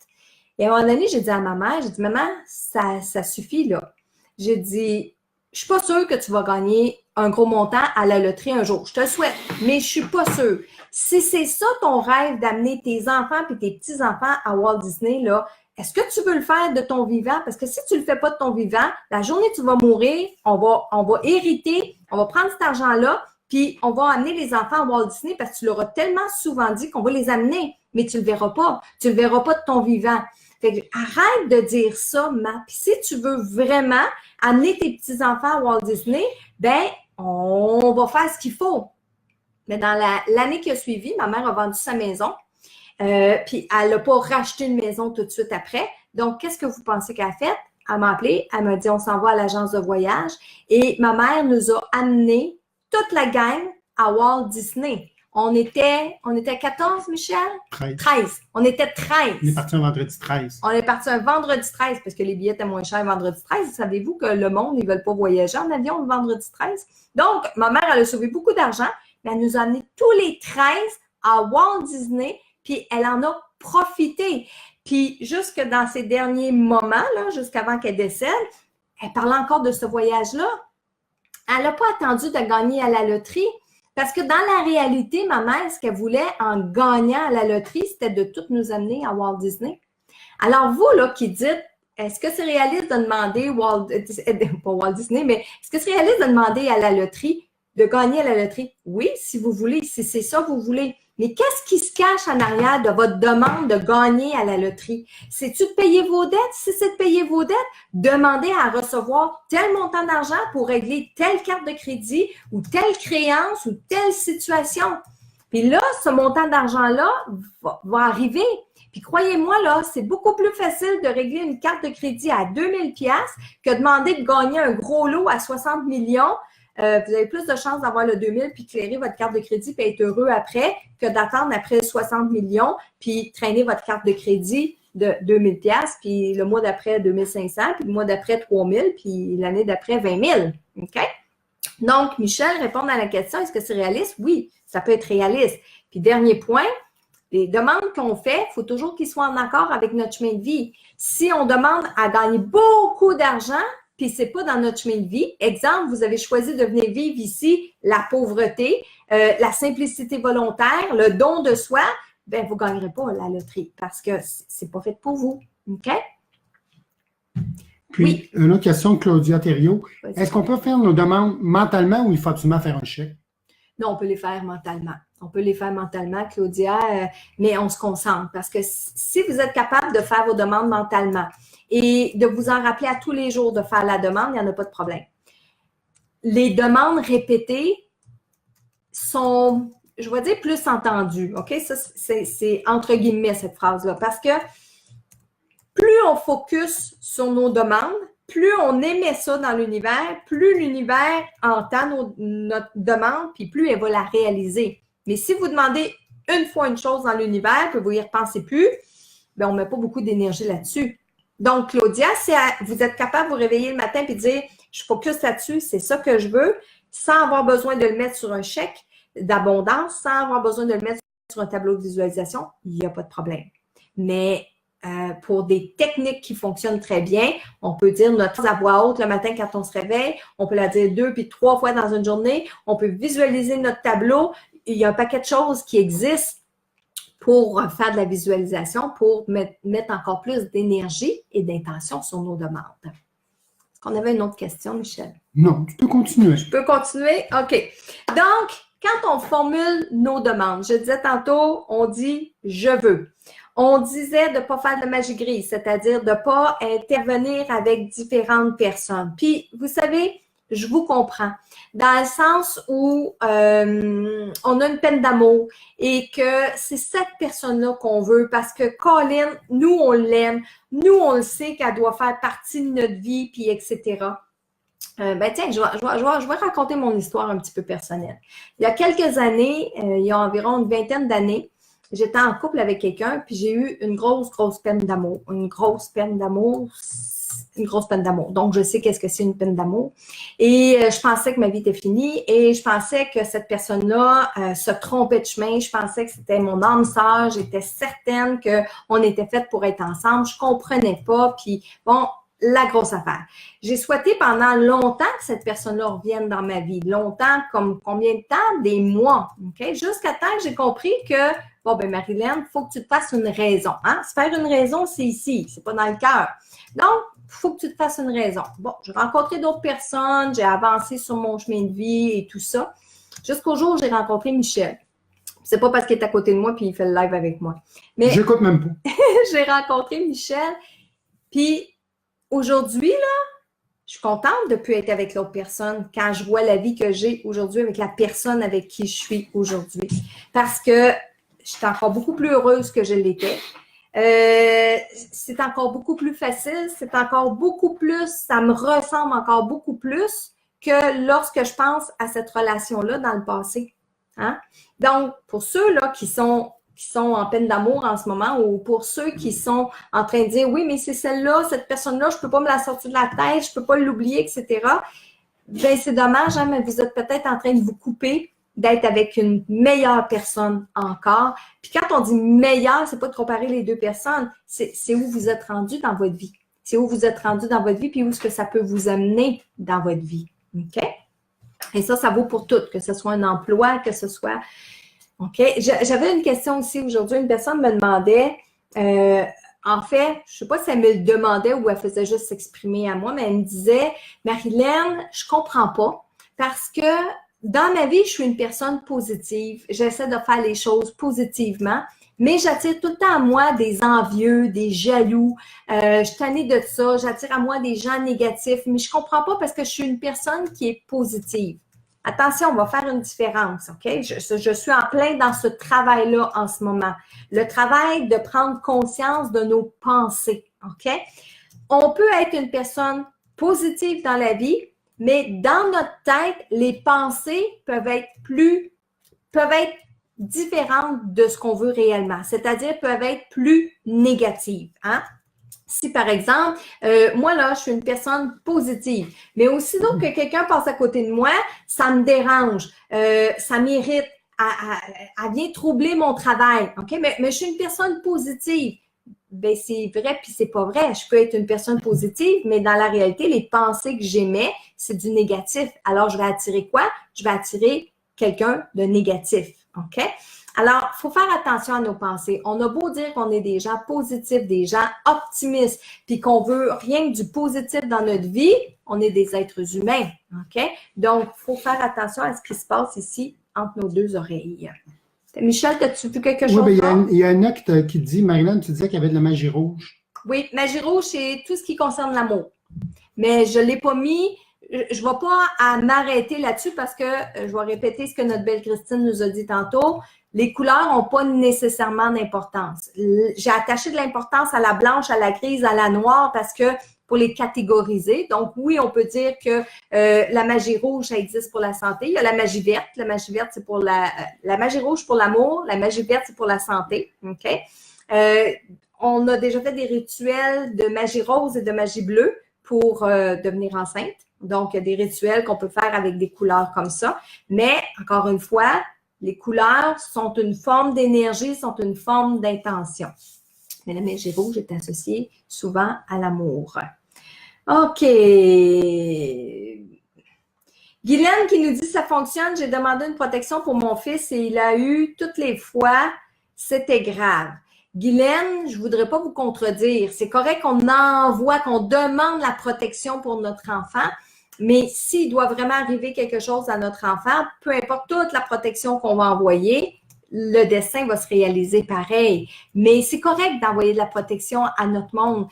Et à un moment donné, j'ai dit à ma mère, j'ai dit, maman, ça suffit là. J'ai dit, je suis pas sûre que tu vas gagner un gros montant à la loterie un jour. Je te le souhaite, mais je suis pas sûre. Si c'est ça ton rêve d'amener tes enfants et tes petits-enfants à Walt Disney, là, est-ce que tu veux le faire de ton vivant? Parce que si tu le fais pas de ton vivant, la journée où tu vas mourir, on va hériter, on va prendre cet argent-là, puis on va amener les enfants à Walt Disney parce que tu leur as tellement souvent dit qu'on va les amener, mais tu le verras pas. Tu le verras pas de ton vivant. Fait que arrête de dire ça, Matt. Puis si tu veux vraiment amener tes petits-enfants à Walt Disney, ben on va faire ce qu'il faut. Mais dans l'année qui a suivi, ma mère a vendu sa maison. Puis elle n'a pas racheté une maison tout de suite après. Donc, qu'est-ce que vous pensez qu'elle a fait? Elle m'a appelé, elle m'a dit on s'en va à l'agence de voyage. Et ma mère nous a amené toute la gang à Walt Disney. On était 14, Michel? 13. On était 13. On est parti un vendredi 13. On est parti un vendredi 13 parce que les billets étaient moins chers vendredi 13. Savez-vous que le monde, ils ne veulent pas voyager en avion le vendredi 13? Donc, ma mère, elle a sauvé beaucoup d'argent, mais elle nous a amenés tous les 13 à Walt Disney, puis elle en a profité. Puis, jusque dans ces derniers moments, là, jusqu'avant qu'elle décède, elle parlait encore de ce voyage-là. Elle n'a pas attendu de gagner à la loterie. Parce que dans la réalité, ma mère, ce qu'elle voulait en gagnant à la loterie, c'était de tout nous amener à Walt Disney. Alors, vous, là, qui dites, est-ce que c'est réaliste de demander pas Walt Disney, mais est-ce que c'est réaliste de demander à la loterie, de gagner à la loterie? Oui, si vous voulez, si c'est ça que vous voulez. Mais qu'est-ce qui se cache en arrière de votre demande de gagner à la loterie? C'est-tu de payer vos dettes? Si c'est de payer vos dettes, demandez à recevoir tel montant d'argent pour régler telle carte de crédit ou telle créance ou telle situation. Puis là, ce montant d'argent-là va arriver. Puis croyez-moi, là, c'est beaucoup plus facile de régler une carte de crédit à 2000 $ que de demander de gagner un gros lot à 60 millions. Vous avez plus de chances d'avoir le 2000 puis clairer votre carte de crédit puis être heureux après que d'attendre après 60 millions puis traîner votre carte de crédit de 2000 $, puis le mois d'après 2500, puis le mois d'après 3000, puis l'année d'après 20 000. OK? Donc, Michel, répondre à la question, est-ce que c'est réaliste? Oui, ça peut être réaliste. Puis dernier point, les demandes qu'on fait, il faut toujours qu'ils soient en accord avec notre chemin de vie. Si on demande à gagner beaucoup d'argent, puis c'est pas dans notre chemin de vie. Exemple, vous avez choisi de venir vivre ici la pauvreté, la simplicité volontaire, le don de soi, ben vous gagnerez pas la loterie parce que c'est pas fait pour vous. OK? Puis, oui. Une autre question de Claudia Thériault. Est-ce qu'on peut faire nos demandes mentalement ou il faut absolument faire un chèque? Non, on peut les faire mentalement. On peut les faire mentalement, Claudia, mais on se concentre parce que si vous êtes capable de faire vos demandes mentalement et de vous en rappeler à tous les jours de faire la demande, il n'y en a pas de problème. Les demandes répétées sont, je vais dire, plus entendues. OK? Ça, c'est entre guillemets cette phrase-là parce que plus on focus sur nos demandes, plus on émet ça dans l'univers, plus l'univers entend notre demande, puis plus elle va la réaliser. Mais si vous demandez une fois une chose dans l'univers, que vous n'y repensez plus, bien, on ne met pas beaucoup d'énergie là-dessus. Donc, Claudia, si vous êtes capable de vous réveiller le matin et de dire « je focus là-dessus, c'est ça que je veux », sans avoir besoin de le mettre sur un chèque d'abondance, sans avoir besoin de le mettre sur un tableau de visualisation, il n'y a pas de problème. Mais pour des techniques qui fonctionnent très bien, on peut dire notre phrase à voix haute le matin quand on se réveille, on peut la dire 2 puis 3 fois dans une journée, on peut visualiser notre tableau. Il y a un paquet de choses qui existent pour faire de la visualisation, pour mettre encore plus d'énergie et d'intention sur nos demandes. Est-ce qu'on avait une autre question, Michel? Non, tu peux continuer. Je peux continuer? OK. Donc, quand on formule nos demandes, je disais tantôt, on dit « je veux ». On disait de ne pas faire de magie grise, c'est-à-dire de ne pas intervenir avec différentes personnes. Puis, vous savez, je vous comprends. Dans le sens où on a une peine d'amour et que c'est cette personne-là qu'on veut parce que Colin, nous, on l'aime. Nous, on le sait qu'elle doit faire partie de notre vie, puis etc. Ben tiens, je vais raconter mon histoire un petit peu personnelle. Il y a quelques années, il y a environ une vingtaine d'années, j'étais en couple avec quelqu'un, puis j'ai eu une grosse peine d'amour. Une grosse peine d'amour. Donc, je sais qu'est-ce que c'est une peine d'amour. Et je pensais que ma vie était finie et je pensais que cette personne-là se trompait de chemin. Je pensais que c'était mon âme sœur. J'étais certaine qu'on était fait pour être ensemble. Je comprenais pas. Puis, bon, la grosse affaire. J'ai souhaité pendant longtemps que cette personne-là revienne dans ma vie. Longtemps, comme combien de temps? Des mois. OK? Jusqu'à temps que j'ai compris que, bon, ben Marilyn, il faut que tu te fasses une raison. Hein? Se faire une raison, c'est ici. C'est pas dans le cœur. Donc, il faut que tu te fasses une raison. Bon, j'ai rencontré d'autres personnes, j'ai avancé sur mon chemin de vie et tout ça. Jusqu'au jour où j'ai rencontré Michel. C'est pas parce qu'il est à côté de moi puis il fait le live avec moi. Mais j'écoute même pas. j'ai rencontré Michel. Puis aujourd'hui, là, je suis contente de ne plus être avec l'autre personne quand je vois la vie que j'ai aujourd'hui avec la personne avec qui je suis aujourd'hui. Parce que je suis encore beaucoup plus heureuse que je l'étais. C'est encore beaucoup plus facile, c'est encore beaucoup plus, ça me ressemble encore beaucoup plus que lorsque je pense à cette relation-là dans le passé. Hein? Donc, pour ceux-là qui sont en peine d'amour en ce moment ou pour ceux qui sont en train de dire « Oui, mais c'est celle-là, cette personne-là, je ne peux pas me la sortir de la tête, je ne peux pas l'oublier, etc. » Bien, c'est dommage, hein, mais vous êtes peut-être en train de vous couper d'être avec une meilleure personne encore. Puis quand on dit meilleure, c'est pas de comparer les deux personnes, c'est où vous êtes rendu dans votre vie. C'est où vous êtes rendu dans votre vie, puis où est-ce que ça peut vous amener dans votre vie. OK? Et ça vaut pour tout, que ce soit un emploi, que ce soit... OK? J'avais une question aussi aujourd'hui. Une personne me demandait, en fait, je sais pas si elle me le demandait ou elle faisait juste s'exprimer à moi, mais elle me disait, Marilyn, je comprends pas parce que dans ma vie, je suis une personne positive. J'essaie de faire les choses positivement, mais j'attire tout le temps à moi des envieux, des jaloux. Je suis tannée de ça. J'attire à moi des gens négatifs, mais je comprends pas parce que je suis une personne qui est positive. Attention, on va faire une différence, OK? Je suis en plein dans ce travail-là en ce moment. Le travail de prendre conscience de nos pensées, OK? On peut être une personne positive dans la vie, mais dans notre tête, les pensées peuvent être différentes de ce qu'on veut réellement, c'est-à-dire peuvent être plus négatives. Hein? Si, par exemple, moi, là, je suis une personne positive, mais aussitôt que quelqu'un passe à côté de moi, ça me dérange, ça m'irrite, elle vient troubler mon travail, OK? Mais je suis une personne positive. Ben c'est vrai puis c'est pas vrai. Je peux être une personne positive, mais dans la réalité, les pensées que j'émets, c'est du négatif. Alors, je vais attirer quoi? Je vais attirer quelqu'un de négatif. OK? Alors, il faut faire attention à nos pensées. On a beau dire qu'on est des gens positifs, des gens optimistes, puis qu'on veut rien que du positif dans notre vie, on est des êtres humains. OK? Donc, il faut faire attention à ce qui se passe ici entre nos deux oreilles. Michel, as-tu vu quelque chose? Oui, il y a un acte qui dit, Marilyn, tu disais qu'il y avait de la magie rouge. Oui, magie rouge, c'est tout ce qui concerne l'amour. Mais je ne l'ai pas mis, je ne vais pas m'arrêter là-dessus parce que je vais répéter ce que notre belle Christine nous a dit tantôt. Les couleurs n'ont pas nécessairement d'importance. J'ai attaché de l'importance à la blanche, à la grise, à la noire parce que pour les catégoriser. Donc, oui, on peut dire que la magie rouge, ça existe pour la santé. Il y a la magie verte. La magie verte, c'est pour la magie rouge pour l'amour. La magie verte, c'est pour la santé. OK? On a déjà fait des rituels de magie rose et de magie bleue pour devenir enceinte. Donc, il y a des rituels qu'on peut faire avec des couleurs comme ça. Mais, encore une fois, les couleurs sont une forme d'énergie, sont une forme d'intention. Mais la magie rouge est associée souvent à l'amour. OK. Guylaine qui nous dit « Ça fonctionne, j'ai demandé une protection pour mon fils et il a eu toutes les fois, c'était grave. » Guylaine, je ne voudrais pas vous contredire. C'est correct qu'on envoie, qu'on demande la protection pour notre enfant, mais s'il doit vraiment arriver quelque chose à notre enfant, peu importe toute la protection qu'on va envoyer, le destin va se réaliser pareil. Mais c'est correct d'envoyer de la protection à notre monde.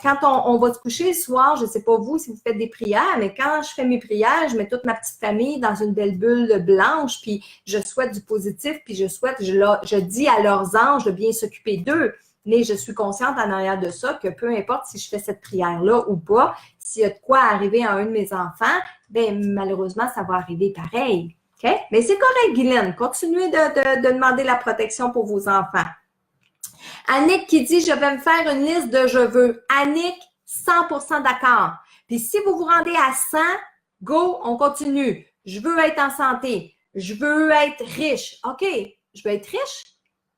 Quand on va se coucher le soir, je ne sais pas vous si vous faites des prières, mais quand je fais mes prières, je mets toute ma petite famille dans une belle bulle blanche, puis je souhaite du positif, puis je dis à leurs anges de bien s'occuper d'eux. Mais je suis consciente en arrière de ça que peu importe si je fais cette prière-là ou pas, s'il y a de quoi arriver à un de mes enfants, ben malheureusement, ça va arriver pareil. OK? Mais c'est correct, Guylaine. Continuez de demander la protection pour vos enfants. Annick qui dit « Je vais me faire une liste de je veux ». Annick, 100% d'accord. Puis si vous vous rendez à 100, go, on continue. Je veux être en santé. Je veux être riche. OK, je veux être riche.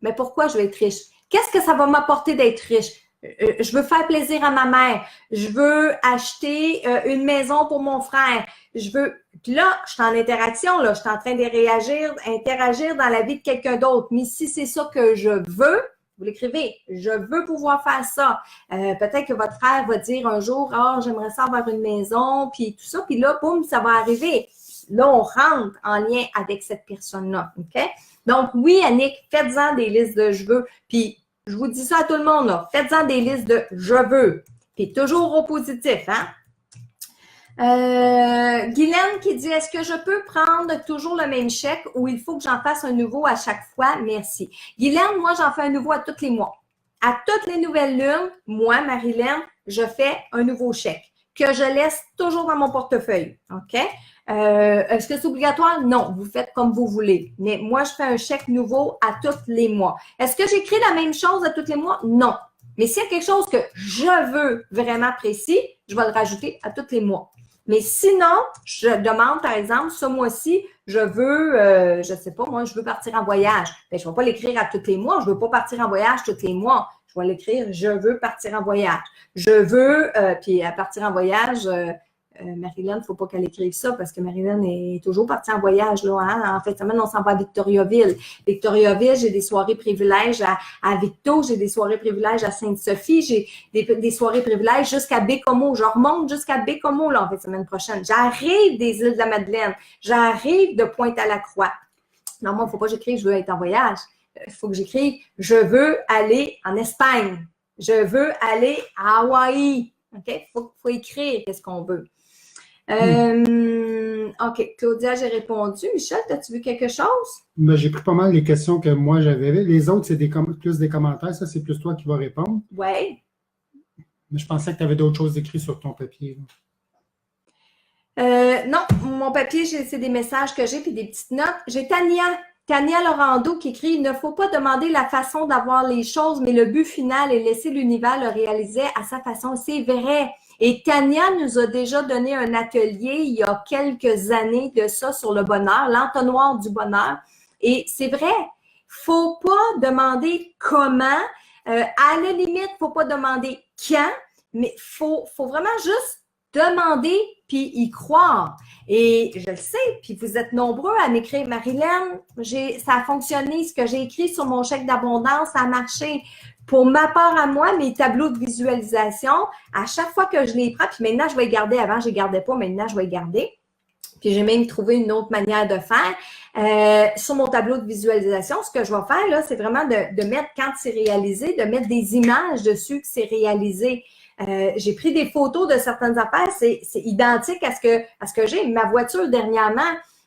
Mais pourquoi je veux être riche? Qu'est-ce que ça va m'apporter d'être riche? Je veux faire plaisir à ma mère. Je veux acheter une maison pour mon frère. Puis là, je suis en interaction, là, je suis en train de interagir dans la vie de quelqu'un d'autre. Mais si c'est ça que je veux, vous l'écrivez, je veux pouvoir faire ça. Peut-être que votre frère va dire un jour, j'aimerais ça avoir une maison, puis tout ça, puis là, boum, ça va arriver. Là, on rentre en lien avec cette personne-là, OK? Donc, oui, Annick, faites-en des listes de je veux, puis je vous dis ça à tout le monde, là, faites-en des listes de je veux, puis toujours au positif, hein? Guylaine qui dit, est-ce que je peux prendre toujours le même chèque ou il faut que j'en fasse un nouveau à chaque fois? Merci. Guylaine, moi, j'en fais un nouveau à tous les mois. À toutes les nouvelles lunes, moi, Marilyn, je fais un nouveau chèque que je laisse toujours dans mon portefeuille. OK? Est-ce que c'est obligatoire? Non, vous faites comme vous voulez. Mais moi, je fais un chèque nouveau à tous les mois. Est-ce que j'écris la même chose à tous les mois? Non. Mais s'il y a quelque chose que je veux vraiment précis, je vais le rajouter à tous les mois. Mais sinon, je demande, par exemple, ce mois-ci, je veux, je sais pas, moi, je veux partir en voyage. Bien, je ne vais pas l'écrire à tous les mois. Je ne veux pas partir en voyage tous les mois. Je vais l'écrire, je veux partir en voyage. Je veux, puis à partir en voyage, Marilyn, il ne faut pas qu'elle écrive ça parce que Marilyn est toujours partie en voyage. Là, hein? En fait, semaine, on s'en va à Victoriaville. Victoriaville, j'ai des soirées privilèges à Victo, j'ai des soirées privilèges à Sainte-Sophie, j'ai des soirées privilèges jusqu'à Bécomo. Je remonte jusqu'à Bécomo là, en fait, semaine prochaine. J'arrive des îles de la Madeleine. J'arrive de Pointe-à-la-Croix. Non, moi, il ne faut pas que j'écrive je veux être en voyage. Il faut que j'écrive je veux aller en Espagne. Je veux aller à Hawaï. OK? Faut écrire qu'est-ce qu'on veut. OK. Claudia, j'ai répondu. Michel, as-tu vu quelque chose? Ben, j'ai pris pas mal les questions que moi j'avais. Les autres, c'est plus des commentaires. Ça, c'est plus toi qui vas répondre. Oui. Mais je pensais que tu avais d'autres choses écrites sur ton papier. Non, mon papier, c'est des messages que j'ai puis des petites notes. J'ai Tania Laurando qui écrit « Il ne faut pas demander la façon d'avoir les choses, mais le but final est laisser l'univers le réaliser à sa façon. » C'est vrai. Et Tania nous a déjà donné un atelier il y a quelques années de ça sur le bonheur, l'entonnoir du bonheur. Et c'est vrai, faut pas demander comment. À la limite, faut pas demander quand, mais faut vraiment juste demander puis y croire. Et je le sais, puis vous êtes nombreux à m'écrire, Marilyn, ça a fonctionné, ce que j'ai écrit sur mon chèque d'abondance, ça a marché. Pour ma part à moi, mes tableaux de visualisation, à chaque fois que je les prends, puis maintenant je vais les garder, avant je les gardais pas, maintenant je vais les garder. Puis j'ai même trouvé une autre manière de faire. Sur mon tableau de visualisation, ce que je vais faire, là, c'est vraiment de mettre, quand c'est réalisé, de mettre des images dessus que c'est réalisé. J'ai pris des photos de certaines affaires, c'est identique à ce que j'ai. Ma voiture, dernièrement,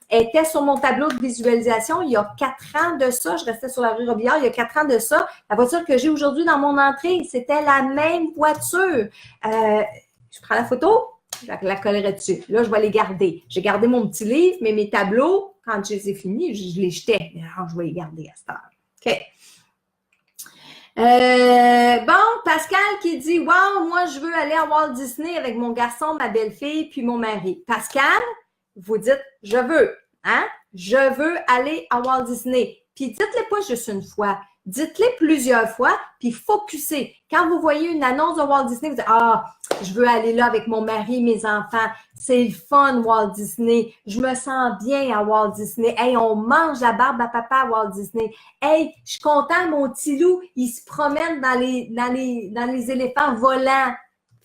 était sur mon tableau de visualisation il y a 4 ans de ça. Je restais sur la rue Robillard il y a 4 ans de ça. La voiture que j'ai aujourd'hui dans mon entrée, c'était la même voiture. Je prends la photo, je la collerai dessus. Là, je vais les garder. J'ai gardé mon petit livre, mais mes tableaux, quand je les ai finis, je les jetais. Alors, je vais les garder à cette heure. OK. Bon, Pascal qui dit « Wow, moi, je veux aller à Walt Disney avec mon garçon, ma belle-fille, puis mon mari. » Pascal, vous dites « Je veux. » Hein? Je veux aller à Walt Disney. Puis dites-le pas juste une fois. Dites-le plusieurs fois, puis focussez. Quand vous voyez une annonce de Walt Disney, vous dites « Ah, je veux aller là avec mon mari, mes enfants. C'est le fun, Walt Disney. Je me sens bien à Walt Disney. Hey, on mange la barbe à papa à Walt Disney. Hey, je suis content, mon petit loup, il se promène dans les éléphants volants. »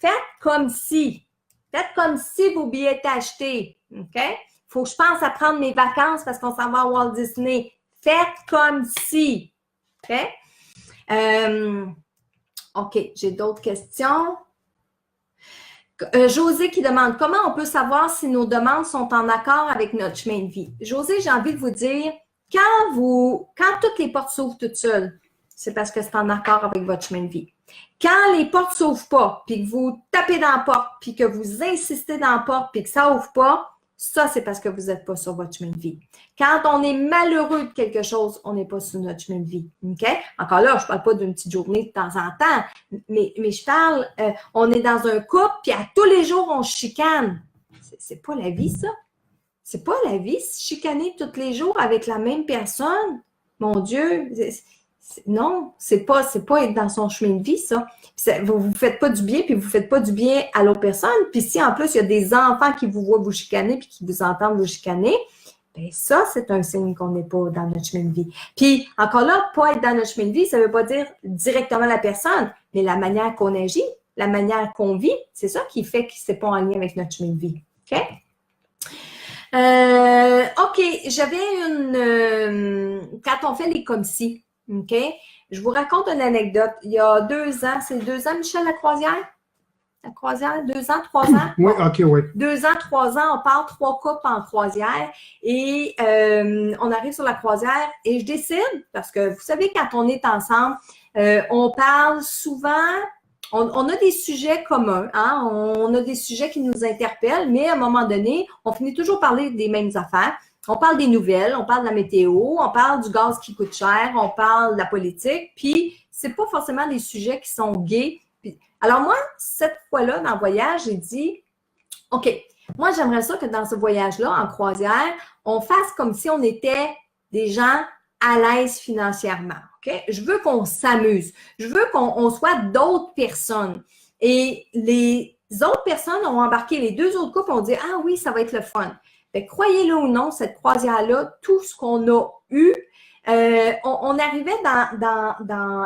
Faites comme si. Faites comme si vos billets étaient achetés. OK? Faut que je pense à prendre mes vacances parce qu'on s'en va à Walt Disney. Faites comme si. OK? OK, j'ai d'autres questions. José qui demande comment on peut savoir si nos demandes sont en accord avec notre chemin de vie. José, j'ai envie de vous dire, quand toutes les portes s'ouvrent toutes seules, c'est parce que c'est en accord avec votre chemin de vie. Quand les portes s'ouvrent pas, puis que vous tapez dans la porte, puis que vous insistez dans la porte, puis que ça ouvre pas, ça, c'est parce que vous n'êtes pas sur votre chemin de vie. Quand on est malheureux de quelque chose, on n'est pas sur notre chemin de vie. OK? Encore là, je ne parle pas d'une petite journée de temps en temps, mais je parle, on est dans un couple, puis à tous les jours, on chicane. C'est pas la vie, ça. C'est pas la vie, chicaner tous les jours avec la même personne. Mon Dieu, non, c'est pas être dans son chemin de vie, ça. Vous ne faites pas du bien, puis vous ne faites pas du bien à l'autre personne. Puis si en plus, il y a des enfants qui vous voient vous chicaner, puis qui vous entendent vous chicaner, bien ça, c'est un signe qu'on n'est pas dans notre chemin de vie. Puis encore là, pas être dans notre chemin de vie, ça ne veut pas dire directement la personne, mais la manière qu'on agit, la manière qu'on vit, c'est ça qui fait que c'est pas en lien avec notre chemin de vie. OK? OK, j'avais quand on fait les comme si, OK? Je vous raconte une anecdote. Il y a 2 ans, c'est 2 ans, Michel, la croisière? La croisière, 2 ans, 3 ans? Oui, OK, oui. 2 ans, 3 ans, on part 3 couples en croisière et on arrive sur la croisière et je décide, parce que vous savez, quand on est ensemble, on parle souvent, on a des sujets communs, hein? On a des sujets qui nous interpellent, mais à un moment donné, on finit toujours par parler des mêmes affaires. On parle des nouvelles, on parle de la météo, on parle du gaz qui coûte cher, on parle de la politique, puis c'est pas forcément des sujets qui sont gays. Alors moi, cette fois-là, dans le voyage, j'ai dit, OK, moi j'aimerais ça que dans ce voyage-là, en croisière, on fasse comme si on était des gens à l'aise financièrement. OK? Je veux qu'on s'amuse. Je veux qu'on soit d'autres personnes. Et les autres personnes ont embarqué, les 2 autres couples ont dit, ah oui, ça va être le fun. Fait, croyez-le ou non, cette croisière-là, tout ce qu'on a eu, on arrivait dans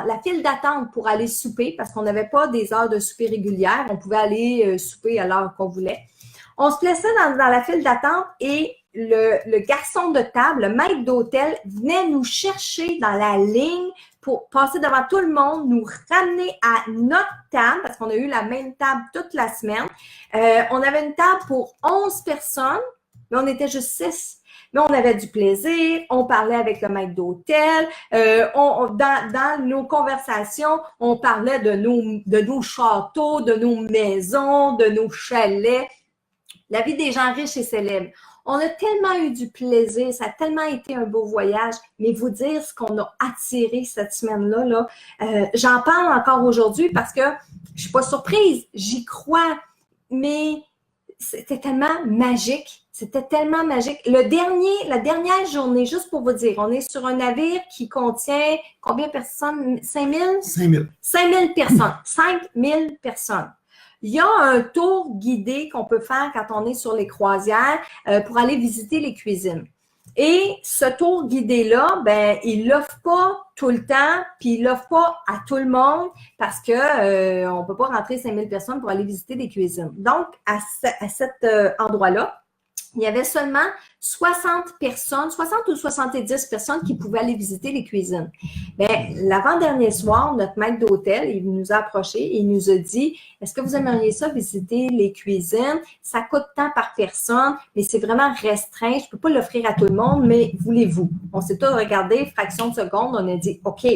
la file d'attente pour aller souper parce qu'on n'avait pas des heures de souper régulières. On pouvait aller souper à l'heure qu'on voulait. On se plaçait dans la file d'attente et le garçon de table, le maître d'hôtel, venait nous chercher dans la ligne pour passer devant tout le monde, nous ramener à notre table, parce qu'on a eu la même table toute la semaine. On avait une table pour 11 personnes, mais on était juste 6. Mais on avait du plaisir, on parlait avec le maître d'hôtel, dans nos conversations, on parlait de nos châteaux, de nos maisons, de nos chalets. La vie des gens riches et célèbres. On a tellement eu du plaisir, ça a tellement été un beau voyage, mais vous dire ce qu'on a attiré cette semaine-là, j'en parle encore aujourd'hui parce que je suis pas surprise, j'y crois, mais c'était tellement magique. C'était tellement magique. La dernière journée, juste pour vous dire, on est sur un navire qui contient combien de personnes? 5 000? 5 000. 5 000 personnes. 5 000 personnes. Il y a un tour guidé qu'on peut faire quand on est sur les croisières pour aller visiter les cuisines. Et ce tour guidé-là, ben, il l'offre pas tout le temps, puis il l'offre pas à tout le monde parce que on peut pas rentrer 5 000 personnes pour aller visiter des cuisines. Donc, à cet endroit-là, il y avait seulement 60 personnes, 60 ou 70 personnes qui pouvaient aller visiter les cuisines. Bien, l'avant-dernier soir, notre maître d'hôtel, il nous a approchés et il nous a dit, est-ce que vous aimeriez ça visiter les cuisines? Ça coûte tant par personne, mais c'est vraiment restreint. Je ne peux pas l'offrir à tout le monde, mais voulez-vous? On s'est tous regardé, fraction de seconde, on a dit, OK.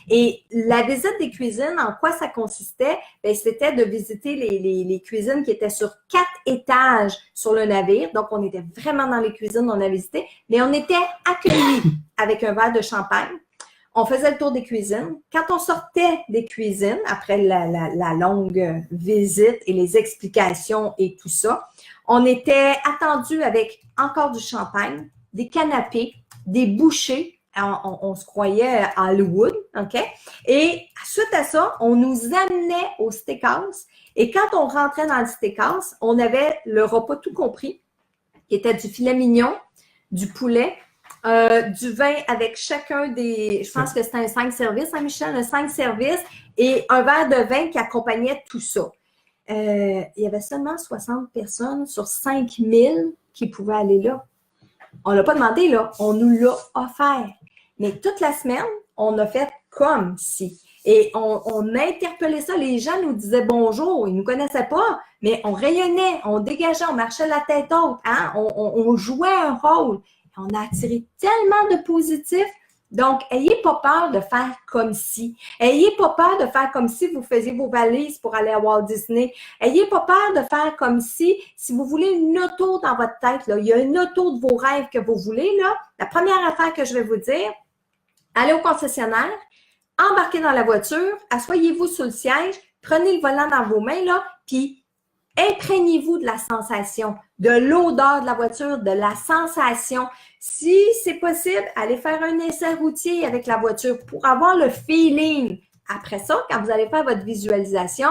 Et la visite des cuisines, en quoi ça consistait? Bien, c'était de visiter les cuisines qui étaient sur 4 étages sur le navire. Donc, on était vraiment dans les cuisines, on a visité, mais on était accueillis avec un verre de champagne. On faisait le tour des cuisines. Quand on sortait des cuisines, après la longue visite et les explications et tout ça, on était attendus avec encore du champagne, des canapés, des bouchées. On se croyait à Hollywood, OK? Et suite à ça, on nous amenait au steakhouse. Et quand on rentrait dans le steakhouse, on avait le repas tout compris, qui était du filet mignon, du poulet, du vin avec chacun des... Je pense que c'était un 5 services, hein, Michel? Un 5 services et un verre de vin qui accompagnait tout ça. Il y avait seulement 60 personnes sur 5000 qui pouvaient aller là. On ne l'a pas demandé, là. On nous l'a offert. Mais toute la semaine, on a fait comme si. Et on interpellait ça. Les gens nous disaient bonjour. Ils ne nous connaissaient pas, mais on rayonnait, on dégageait, on marchait la tête haute. Hein? On jouait un rôle. On a attiré tellement de positifs. Donc, ayez pas peur de faire comme si. Ayez pas peur de faire comme si vous faisiez vos valises pour aller à Walt Disney. Ayez pas peur de faire comme si vous voulez une auto dans votre tête, là, il y a une auto de vos rêves que vous voulez, là. La première affaire que je vais vous dire, allez au concessionnaire, embarquez dans la voiture, asseyez-vous sur le siège, prenez le volant dans vos mains, là, puis imprégnez-vous de la sensation, de l'odeur de la voiture, de la sensation. Si c'est possible, allez faire un essai routier avec la voiture pour avoir le feeling. Après ça, quand vous allez faire votre visualisation,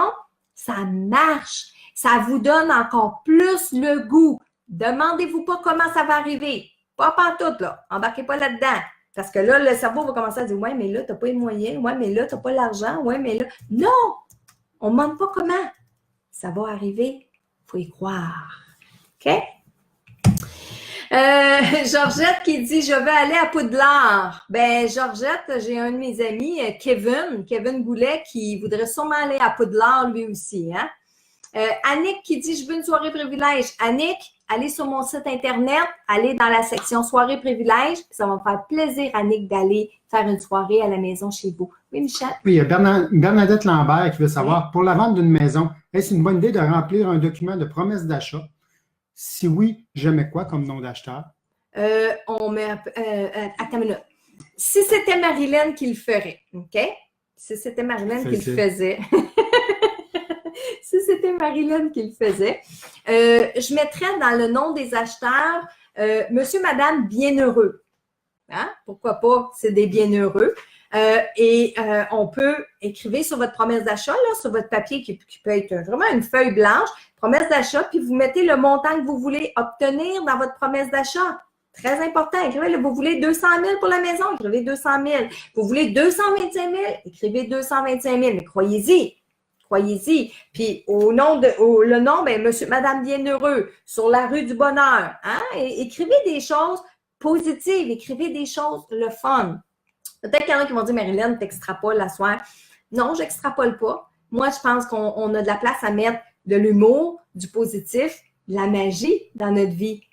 ça marche. Ça vous donne encore plus le goût. Demandez-vous pas comment ça va arriver. Pas pantoute, là. Embarquez pas là-dedans. Parce que là, le cerveau va commencer à dire « Ouais, mais là, tu n'as pas les moyens. Ouais, mais là, tu n'as pas l'argent. Ouais, mais là… » Non! On ne demande pas comment. Ça va arriver. Il faut y croire. OK? Georgette qui dit « Je vais aller à Poudlard. » Ben, Georgette, j'ai un de mes amis, Kevin Goulet, qui voudrait sûrement aller à Poudlard lui aussi. Hein? Annick qui dit « Je veux une soirée privilège. » Annick, allez sur mon site Internet, allez dans la section soirée privilège. Ça va me faire plaisir, Annick, d'aller faire une soirée à la maison chez vous. Oui, Michel? Oui, il y a Bernadette Lambert qui veut savoir, pour la vente d'une maison, est-ce une bonne idée de remplir un document de promesse d'achat? Si oui, je mets quoi comme nom d'acheteur? On met… attends une minute. Si c'était Marilyn qui le ferait, OK? Si c'était Marilyn qui le faisait… Si c'était Marilyn qui le faisait, je mettrais dans le nom des acheteurs Monsieur, Madame Bienheureux. Hein? Pourquoi pas? C'est des bienheureux. Et on peut écrire sur votre promesse d'achat, sur votre papier qui peut être vraiment une feuille blanche, promesse d'achat, puis vous mettez le montant que vous voulez obtenir dans votre promesse d'achat. Très important. Écrivez, vous voulez 200 000 pour la maison, écrivez 200 000. Vous voulez 225 000, écrivez 225 000. Mais croyez-y. Croyez-y. Puis le nom, ben, Monsieur, Madame Bienheureux, sur la rue du Bonheur. Hein? Écrivez des choses positives, écrivez des choses le fun. Peut-être qu'il y en a qui vont dire, Marilyn, t'extrapoles la soirée. Non, j'extrapole pas. Moi, je pense qu'on a de la place à mettre de l'humour, du positif, de la magie dans notre vie.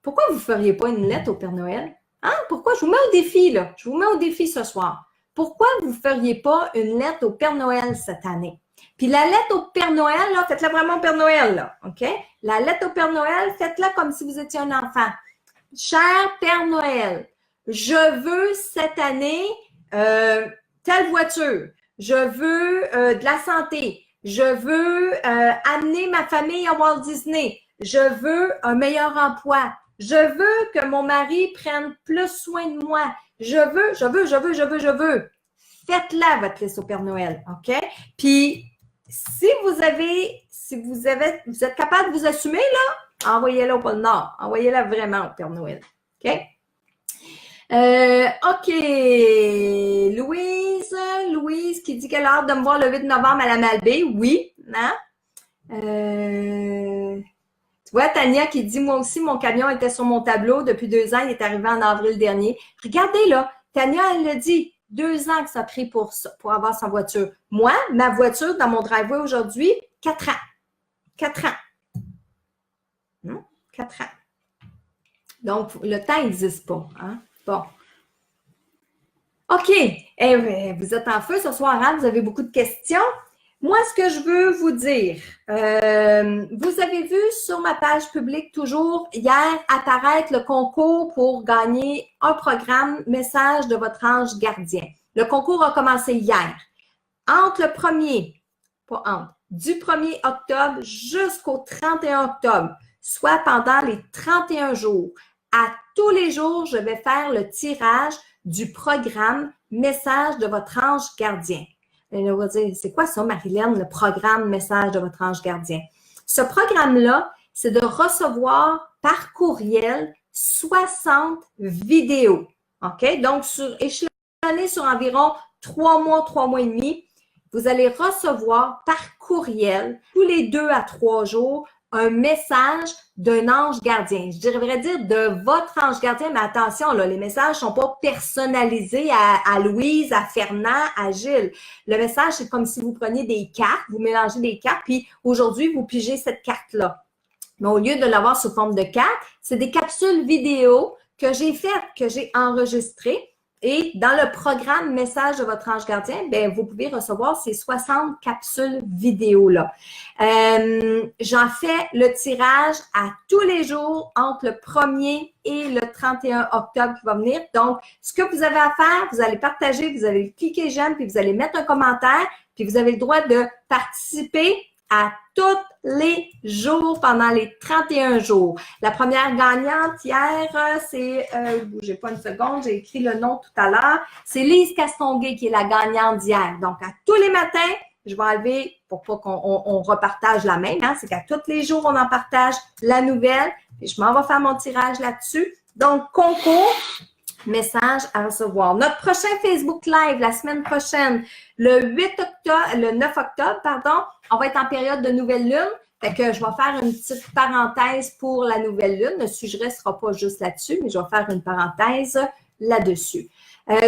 Pourquoi vous ne feriez pas une lettre au Père Noël? Hein? Pourquoi? Je vous mets au défi, là. Je vous mets au défi ce soir. Pourquoi vous ne feriez pas une lettre au Père Noël cette année? Puis la lettre au Père Noël, là, faites-la vraiment au Père Noël, là, OK? La lettre au Père Noël, faites-la comme si vous étiez un enfant. Cher Père Noël, je veux cette année telle voiture. Je veux de la santé. Je veux amener ma famille à Walt Disney. Je veux un meilleur emploi. Je veux que mon mari prenne plus soin de moi. Je veux. Faites-la, votre liste au Père Noël, OK? Puis, si vous êtes capable de vous assumer, là, envoyez-la au pôle Nord. Envoyez-la vraiment au Père Noël, OK? OK. Louise qui dit qu'elle a hâte de me voir le 8 novembre à la Malbaie. Oui, hein? Tu vois, Tania qui dit, moi aussi, mon camion était sur mon tableau depuis 2 ans. Il est arrivé en avril dernier. Regardez, là. Tania, elle l'a dit. 2 ans que ça a pris pour avoir sa voiture. Moi, ma voiture dans mon driveway aujourd'hui, 4 ans. 4 ans. 4 ans. Donc, le temps n'existe pas. Hein? Bon. OK. Vous êtes en feu ce soir, hein? Vous avez beaucoup de questions. Moi, ce que je veux vous dire, vous avez vu sur ma page publique toujours hier apparaître le concours pour gagner un programme Message de votre ange gardien. Le concours a commencé hier. Du 1er octobre jusqu'au 31 octobre, soit pendant les 31 jours. À tous les jours, je vais faire le tirage du programme Message de votre ange gardien. Et on va dire, c'est quoi ça, Marilyn, le programme Message de votre ange gardien? Ce programme-là, c'est de recevoir par courriel 60 vidéos. OK? Donc, échelonné sur environ 3 mois et demi, vous allez recevoir par courriel, tous les 2 à 3 jours, un message d'un ange gardien. Je devrais dire de votre ange gardien, mais attention, là, les messages sont pas personnalisés à Louise, à Fernand, à Gilles. Le message, c'est comme si vous preniez des cartes, vous mélangez des cartes, puis aujourd'hui, vous pigez cette carte-là. Mais au lieu de l'avoir sous forme de carte, c'est des capsules vidéo que j'ai faites, que j'ai enregistrées. Et dans le programme Message de votre ange gardien, bien, vous pouvez recevoir ces 60 capsules vidéo-là. J'en fais le tirage à tous les jours entre le 1er et le 31 octobre qui va venir. Donc, ce que vous avez à faire, vous allez partager, vous allez cliquer j'aime, puis vous allez mettre un commentaire, puis vous avez le droit de participer à tous les jours pendant les 31 jours. La première gagnante hier, c'est, bougez pas une seconde, j'ai écrit le nom tout à l'heure, c'est Lise Castonguay qui est la gagnante d'hier. Donc, à tous les matins, je vais enlever pour pas qu'on repartage la même, hein, c'est qu'à tous les jours, on en partage la nouvelle et je m'en vais faire mon tirage là-dessus. Donc, concours, message à recevoir. Notre prochain Facebook Live la semaine prochaine, le 9 octobre, pardon, on va être en période de nouvelle lune. Fait que je vais faire une petite parenthèse pour la nouvelle lune. Le sujet ne sera pas juste là-dessus, mais je vais faire une parenthèse là-dessus.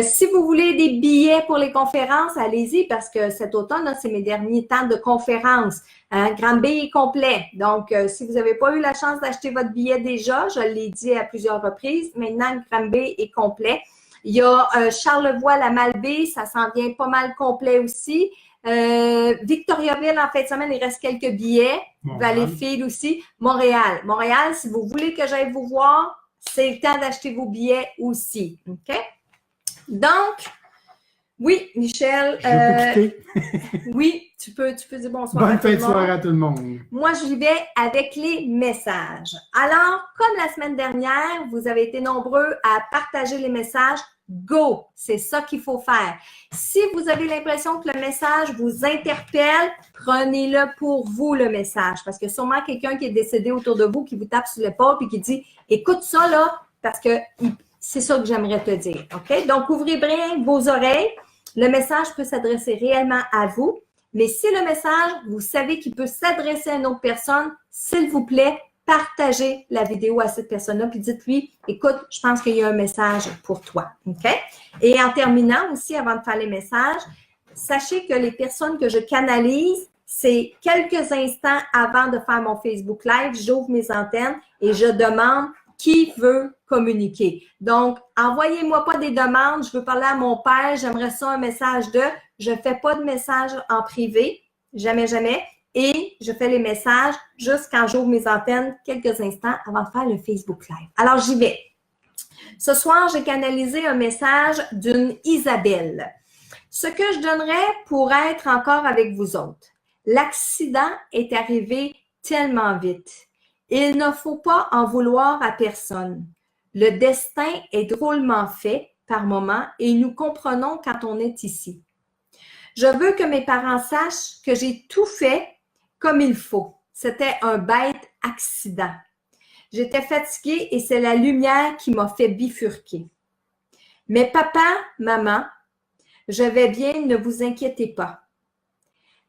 Si vous voulez des billets pour les conférences, allez-y parce que cet automne, c'est mes derniers temps de conférences. Granby est complet. Donc, si vous n'avez pas eu la chance d'acheter votre billet déjà, je l'ai dit à plusieurs reprises, maintenant, Granby est complet. Il y a Charlevoix, la Malbaie, ça s'en vient pas mal complet aussi. Victoriaville, en fin de semaine, il reste quelques billets. Valleyfield aussi. Montréal. Montréal, si vous voulez que j'aille vous voir, c'est le temps d'acheter vos billets aussi. OK? Donc, oui, Michel. Oui, tu peux dire bonsoir. Bonne fin de soirée à tout le monde. Moi, j'y vais avec les messages. Alors, comme la semaine dernière, vous avez été nombreux à partager les messages. Go! C'est ça qu'il faut faire. Si vous avez l'impression que le message vous interpelle, prenez-le pour vous, le message. Parce que sûrement quelqu'un qui est décédé autour de vous, qui vous tape sur l'épaule et qui dit « Écoute ça, là, parce que c'est ça que j'aimerais te dire. » OK? Donc, ouvrez bien vos oreilles. Le message peut s'adresser réellement à vous. Mais si le message, vous savez qu'il peut s'adresser à une autre personne, s'il vous plaît, partagez la vidéo à cette personne-là, puis dites-lui, écoute, je pense qu'il y a un message pour toi. OK? Et en terminant aussi, avant de faire les messages, sachez que les personnes que je canalise, c'est quelques instants avant de faire mon Facebook Live, j'ouvre mes antennes et je demande qui veut communiquer. Donc, envoyez-moi pas des demandes, je veux parler à mon père, j'aimerais ça un message de, je fais pas de message en privé, jamais, jamais. Et je fais les messages juste quand j'ouvre mes antennes quelques instants avant de faire le Facebook Live. Alors, j'y vais. Ce soir, j'ai canalisé un message d'une Isabelle. Ce que je donnerais pour être encore avec vous autres. L'accident est arrivé tellement vite. Il ne faut pas en vouloir à personne. Le destin est drôlement fait par moments et nous comprenons quand on est ici. Je veux que mes parents sachent que j'ai tout fait comme il faut. C'était un bête accident. J'étais fatiguée et c'est la lumière qui m'a fait bifurquer. Mais papa, maman, je vais bien, ne vous inquiétez pas.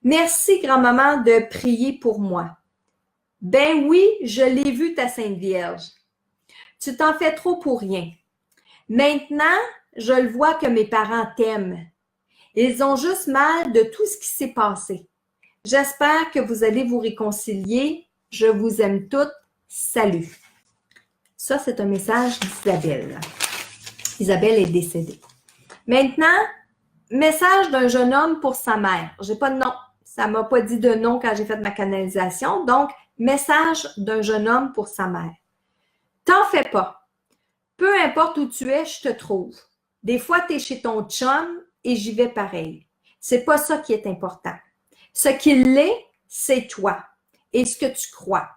Merci, grand-maman, de prier pour moi. Ben oui, je l'ai vu, ta Sainte Vierge. Tu t'en fais trop pour rien. Maintenant, je le vois que mes parents t'aiment. Ils ont juste mal de tout ce qui s'est passé. J'espère que vous allez vous réconcilier. Je vous aime toutes. Salut. Ça, c'est un message d'Isabelle. Isabelle est décédée. Maintenant, message d'un jeune homme pour sa mère. J'ai pas de nom. Ça m'a pas dit de nom quand j'ai fait ma canalisation. Donc, message d'un jeune homme pour sa mère. T'en fais pas. Peu importe où tu es, je te trouve. Des fois, tu es chez ton chum et j'y vais pareil. C'est pas ça qui est important. Ce qu'il est, c'est toi et ce que tu crois.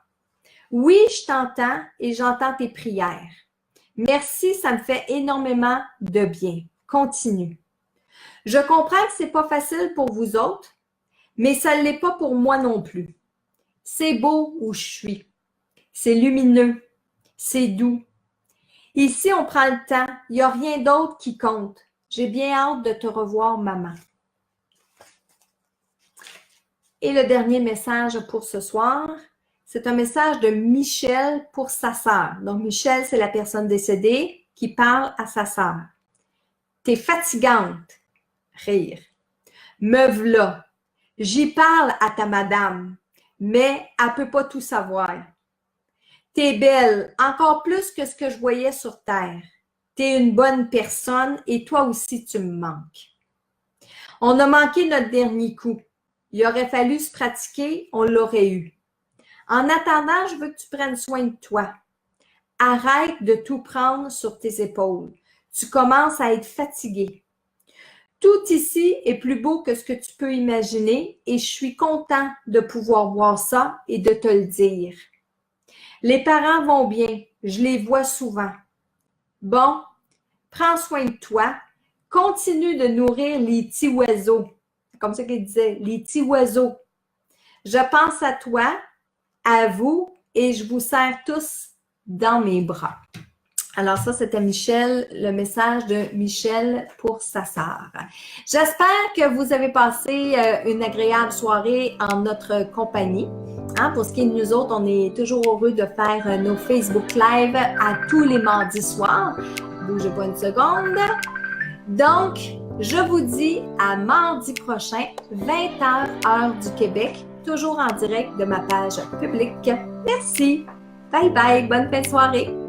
Oui, je t'entends et j'entends tes prières. Merci, ça me fait énormément de bien. Continue. Je comprends que c'est pas facile pour vous autres, mais ça ne l'est pas pour moi non plus. C'est beau où je suis. C'est lumineux. C'est doux. Ici, on prend le temps. Il n'y a rien d'autre qui compte. J'ai bien hâte de te revoir, maman. Et le dernier message pour ce soir, c'est un message de Michel pour sa sœur. Donc, Michel, c'est la personne décédée qui parle à sa sœur. T'es fatigante. Rire. Me v'là. J'y parle à ta madame, mais elle peut pas tout savoir. T'es belle, encore plus que ce que je voyais sur Terre. T'es une bonne personne et toi aussi tu me manques. On a manqué notre dernier coup. Il aurait fallu se pratiquer, on l'aurait eu. En attendant, je veux que tu prennes soin de toi. Arrête de tout prendre sur tes épaules. Tu commences à être fatigué. Tout ici est plus beau que ce que tu peux imaginer et je suis content de pouvoir voir ça et de te le dire. Les parents vont bien, je les vois souvent. Bon, prends soin de toi, continue de nourrir les petits oiseaux. C'est comme ça qu'il disait, les petits oiseaux. Je pense à toi, à vous, et je vous serre tous dans mes bras. Alors ça, c'était Michel, le message de Michel pour sa sœur. J'espère que vous avez passé une agréable soirée en notre compagnie. Hein, pour ce qui est de nous autres, on est toujours heureux de faire nos Facebook Live à tous les mardis soirs. Bougez pas une seconde. Donc, je vous dis à mardi prochain, 20h, heure du Québec, toujours en direct de ma page publique. Merci. Bye bye. Bonne fin de soirée.